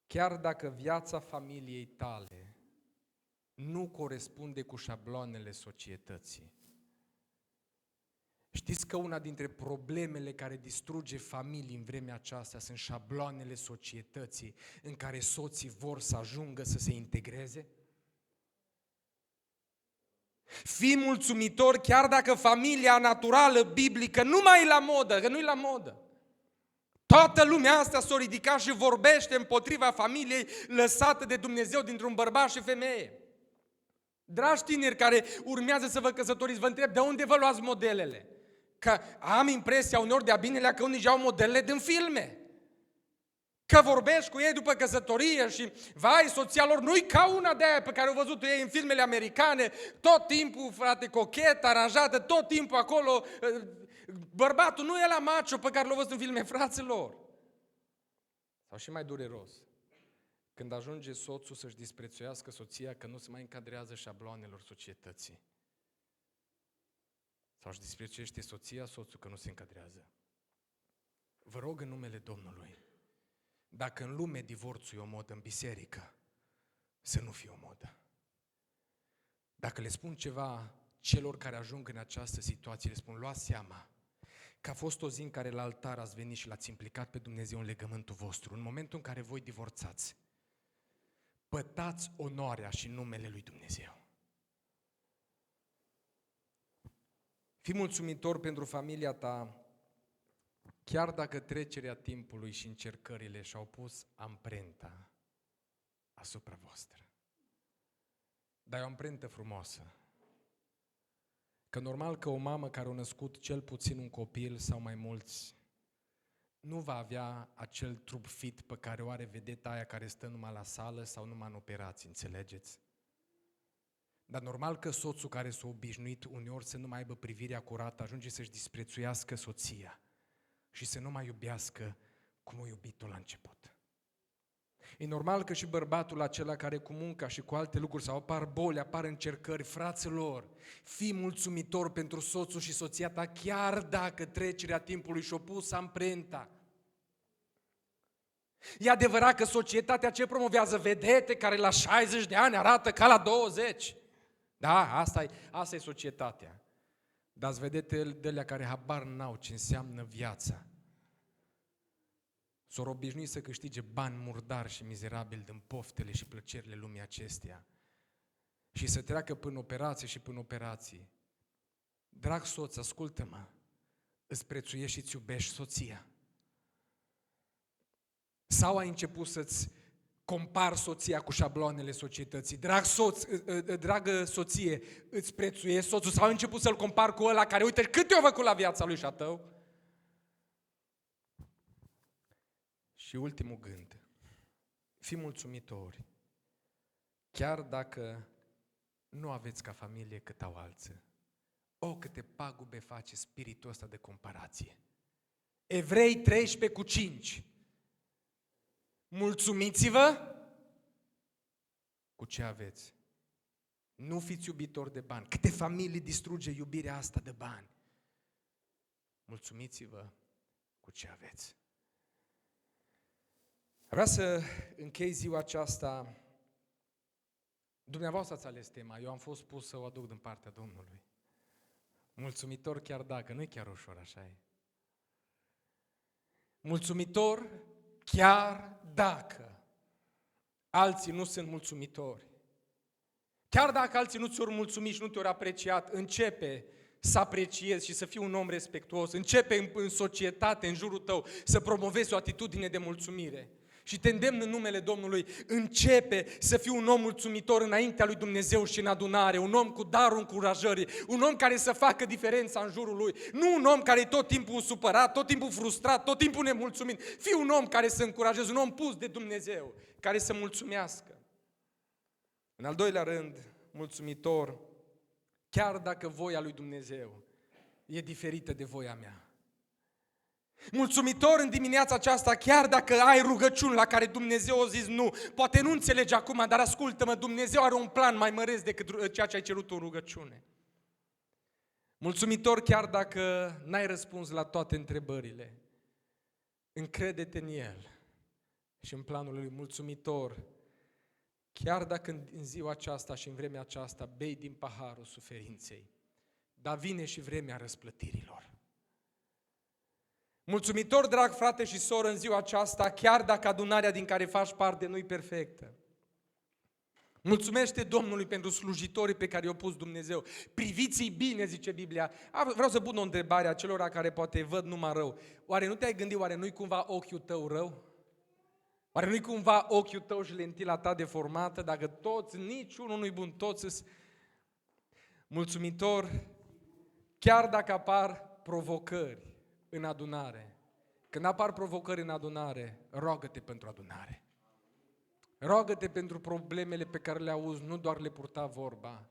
[SPEAKER 1] Chiar dacă viața familiei tale nu corespunde cu șabloanele societății. Știți că una dintre problemele care distruge familii în vremea aceasta sunt șabloanele societății în care soții vor să ajungă să se integreze? Fii mulțumitor chiar dacă familia naturală biblică nu mai e la modă, că nu e la modă. Toată lumea asta s-a ridicat și vorbește împotriva familiei lăsată de Dumnezeu dintr-un bărbat și femeie. Dragi tineri care urmează să vă căsătoriți, vă întreb, de unde vă luați modelele? Că am impresia uneori de-a binelea că unii își iau modelele din filme. Că vorbești cu ei după căsătorie și, vai, soția lor nu-i ca una de aia pe care au văzut ei în filmele americane, tot timpul, frate, cochetă, aranjată, tot timpul acolo. Bărbatul nu e la macho pe care l-au văzut în filme, fraților. Sau și mai dureros, când ajunge soțul să-și disprețuiască soția că nu se mai încadrează șabloanelor societății. Sau își disprețuiește soția soțul că nu se încadrează. Vă rog în numele Domnului, dacă în lume divorțul e o modă, în biserică, să nu fie o modă. Dacă le spun ceva celor care ajung în această situație, le spun, luați seama că a fost o zi în care la altar ați venit și l-ați implicat pe Dumnezeu în legământul vostru. În momentul în care voi divorțați, pătați onoarea și numele lui Dumnezeu. Fii mulțumitor pentru familia ta, chiar dacă trecerea timpului și încercările și-au pus amprenta asupra voastră. Dar e o amprentă frumoasă. Că normal că o mamă care a născut cel puțin un copil sau mai mulți, nu va avea acel trup fit pe care o are vedeta aia care stă numai la sală sau numai în operații, înțelegeți? Dar normal că soțul care s-a obișnuit uneori să nu mai aibă privirea curată, ajunge să-și disprețuiască soția și să nu mai iubească cum a iubit-o la început. E normal că și bărbatul acela care cu munca și cu alte lucruri sau apar boli, apar încercări, fraților, fii mulțumitor pentru soțul și soția ta, chiar dacă trecerea timpului și-o pus amprenta. E adevărat că societatea ce promovează? Vedete care la 60 de ani arată ca la 20. Da, asta e societatea. Dați vedete de alea care habar n-au ce înseamnă viața. S-au obișnuit să câștige bani murdari și mizerabili din poftele și plăcerile lumii acesteia. Și să treacă până operații și până operații. Drag soț, ascultă-mă, îți prețuiești și îți iubești soția. Sau ai început să-ți compari soția cu șabloanele societății? Dragă soție, îți prețuiești soțul? Sau ai început să-l compari cu ăla care, uite, cât te-a făcut la viața lui și a tău? Și ultimul gând, fii mulțumitori, chiar dacă nu aveți ca familie cât au alții. O, câte pagube face spiritul ăsta de comparație. Evrei 13:5. Mulțumiți-vă cu ce aveți. Nu fiți iubitori de bani. Câte familii distruge iubirea asta de bani. Mulțumiți-vă cu ce aveți. Vreau să închei ziua aceasta. Dumneavoastră ați ales tema. Eu am fost pus să o aduc din partea Domnului. Mulțumitor chiar dacă. Nu e chiar ușor, așa e. Mulțumitor chiar dacă alții nu sunt mulțumitori. Chiar dacă alții nu ți-or mulțumit și nu te-or apreciat, începe să apreciezi și să fii un om respectuos. Începe în societate, în jurul tău, să promovezi o atitudine de mulțumire. Și te îndemn în numele Domnului, începe să fii un om mulțumitor înaintea lui Dumnezeu și în adunare, un om cu darul încurajării, un om care să facă diferența în jurul lui, nu un om care e tot timpul supărat, tot timpul frustrat, tot timpul nemulțumit. Fii un om care să încurajeze, un om pus de Dumnezeu, care să mulțumească. În al doilea rând, mulțumitor, chiar dacă voia lui Dumnezeu e diferită de voia mea. Mulțumitor în dimineața aceasta, chiar dacă ai rugăciuni la care Dumnezeu a zis nu. Poate nu înțelegi acum, dar ascultă-mă, Dumnezeu are un plan mai măreț decât ceea ce ai cerut în rugăciune. Mulțumitor chiar dacă n-ai răspuns la toate întrebările. Încrede-te în El și în planul Lui. Mulțumitor chiar dacă în ziua aceasta și în vremea aceasta bei din paharul suferinței, dar vine și vremea răsplătirilor. Mulțumitor, drag frate și soră, în ziua aceasta, chiar dacă adunarea din care faci parte nu-i perfectă. Mulțumește Domnului pentru slujitorii pe care i-a pus Dumnezeu. Priviți-i bine, zice Biblia. Vreau să pun o întrebare a celor care poate văd numai rău. Oare nu te-ai gândit, oare nu-i cumva ochiul tău rău? Oare nu-i cumva ochiul tău și lentila ta deformată? Dacă toți, niciunul nu-i bun, toți mulțumitor, chiar dacă apar provocări în adunare. Când apar provocări în adunare, roagă-te pentru adunare. Roagă-te pentru problemele pe care le auzi, nu doar le purta vorba.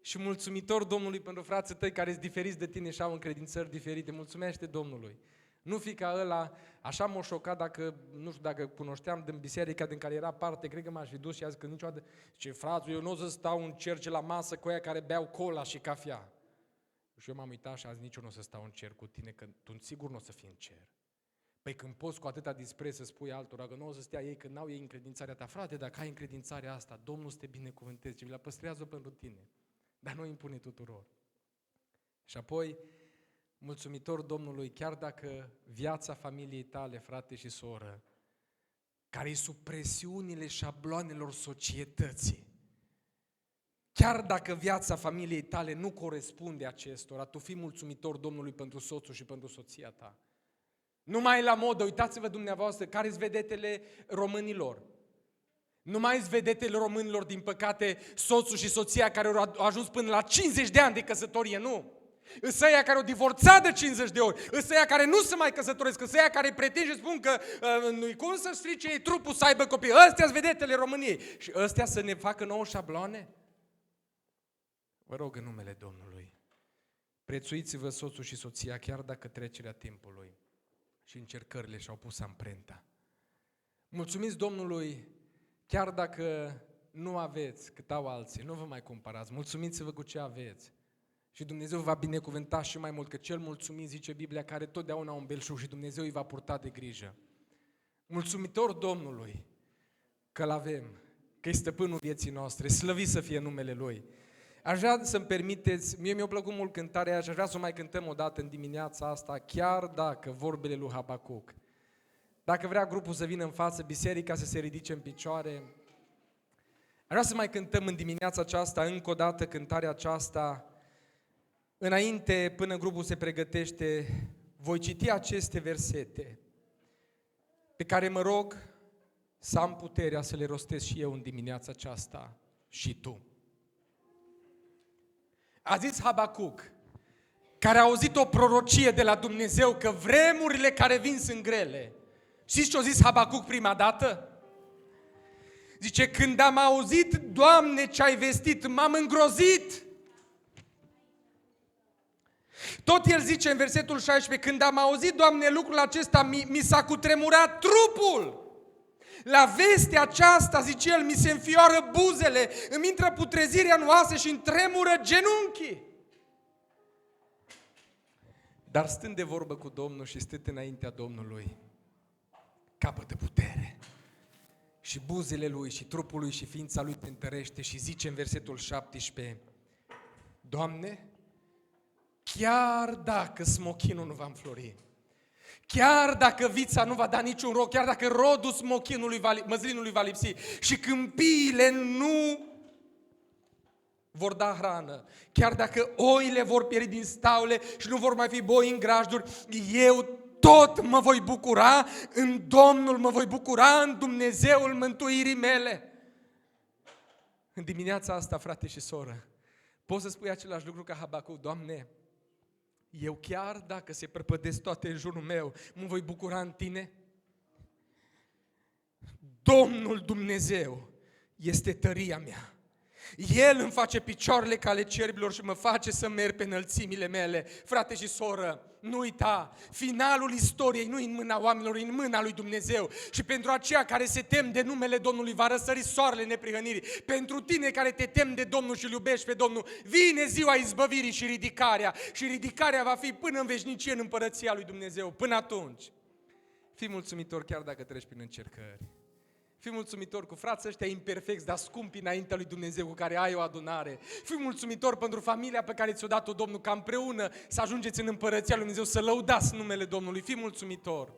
[SPEAKER 1] Și mulțumitor Domnului pentru frații tăi care sunt diferiți de tine și au încredințări diferite. Mulțumește Domnului. Nu fi ca ăla, așa m-a șocat dacă, nu știu, dacă cunoșteam din biserica din care era parte, cred că m-aș fi dus și a zis că niciodată, ce frațul, eu nu o să stau în cerce la masă cu aia care beau cola și cafea. Și eu m-am uitat și a zis, nici eu nu o să stau în cer cu tine, că tu sigur nu o să fii în cer. Păi când poți cu atâta dispreț să spui altora că nu o să stea ei, că n-au ei încredințarea ta, frate, dacă ai încredințarea asta, Domnul să te binecuvânteze și vi-l păstrează pentru tine, dar nu impune tuturor. Și apoi, mulțumitor Domnului, chiar dacă viața familiei tale, frate și soră, care e sub presiunile șabloanelor societății, chiar dacă viața familiei tale nu corespunde acestora, tu fii mulțumitor Domnului pentru soțul și pentru soția ta. Nu mai e la modă, uitați-vă dumneavoastră, care-s vedetele românilor. Nu mai sunt vedetele românilor, din păcate, soțul și soția care au ajuns până la 50 de ani de căsătorie, nu. Îs ăia care au divorțat de 50 de ori, îs ăia care nu se mai căsătoresc, îs ăia care pretind și spun că nu-i cum să strice ei trupul să aibă copii. Ăstea-s vedetele României. Și ăstea să ne facă nouă șabloane? Vă rog în numele Domnului, prețuiți-vă soțul și soția chiar dacă trecerea timpului și încercările și-au pus amprenta. Mulțumiți Domnului chiar dacă nu aveți cât au alții, nu vă mai comparați, mulțumiți-vă cu ce aveți. Și Dumnezeu va binecuvânta și mai mult, că cel mulțumit, zice Biblia, care totdeauna un belșug și Dumnezeu îi va purta de grijă. Mulțumitor Domnului că-L avem, că e stăpânul vieții noastre, slăvit să fie numele Lui. Aș vrea să-mi permiteți, mie mi-a plăcut mult cântarea aia și aș vrea să o mai cântăm o dată în dimineața asta, chiar dacă vorbele lui Habacuc. Dacă vrea grupul să vină în față, biserica să se ridice în picioare. Aș vrea să mai cântăm în dimineața aceasta, încă o dată, cântarea aceasta. Înainte, până grupul se pregătește, voi citi aceste versete pe care mă rog să am puterea să le rostesc și eu în dimineața aceasta și tu. A zis Habacuc, care a auzit o prorocie de la Dumnezeu că vremurile care vin sunt grele. Știți ce a zis Habacuc prima dată? Zice, când am auzit, Doamne, ce ai vestit, m-am îngrozit. Tot el zice în versetul 16, când am auzit, Doamne, lucrul acesta, mi s-a cutremurat trupul. La vestea aceasta, zice el, mi se înfioară buzele, îmi intră putrezirea în oase și îmi tremură genunchii. Dar stând de vorbă cu Domnul și stând înaintea Domnului, capătă putere. Și buzele lui și trupul lui și ființa lui te întărește și zice în versetul 17, Doamne, chiar dacă smochinul nu va înflori, chiar dacă vița nu va da niciun rod, chiar dacă rodul măslinului va lipsi și câmpiile nu vor da hrană, chiar dacă oile vor pieri din staule și nu vor mai fi boi în grajduri, eu tot mă voi bucura în Domnul, mă voi bucura în Dumnezeul mântuirii mele. În dimineața asta, frate și soră, poți să spui același lucru ca Habacuc, Doamne, eu chiar dacă se prăpădesc toate în jurul meu, mă voi bucura în Tine? Domnul Dumnezeu este tăria mea. El îmi face picioarele ca ale cerbilor și mă face să merg pe înălțimile mele. Frate și soră, nu uita, finalul istoriei nu e în mâna oamenilor, e în mâna lui Dumnezeu. Și pentru aceia care se tem de numele Domnului va răsări soarele neprihănirii. Pentru tine care te tem de Domnul și îl iubești pe Domnul, vine ziua izbăvirii și ridicarea. Și ridicarea va fi până în veșnicie în împărăția lui Dumnezeu. Până atunci, fii mulțumitor chiar dacă treci prin încercări. Fii mulțumitor cu frații ăștia imperfecți, dar scumpi înaintea lui Dumnezeu cu care ai o adunare. Fii mulțumitor pentru familia pe care ți-o dat-o Domnul, ca împreună să ajungeți în împărăția lui Dumnezeu, să lăudați numele Domnului. Fii mulțumitor.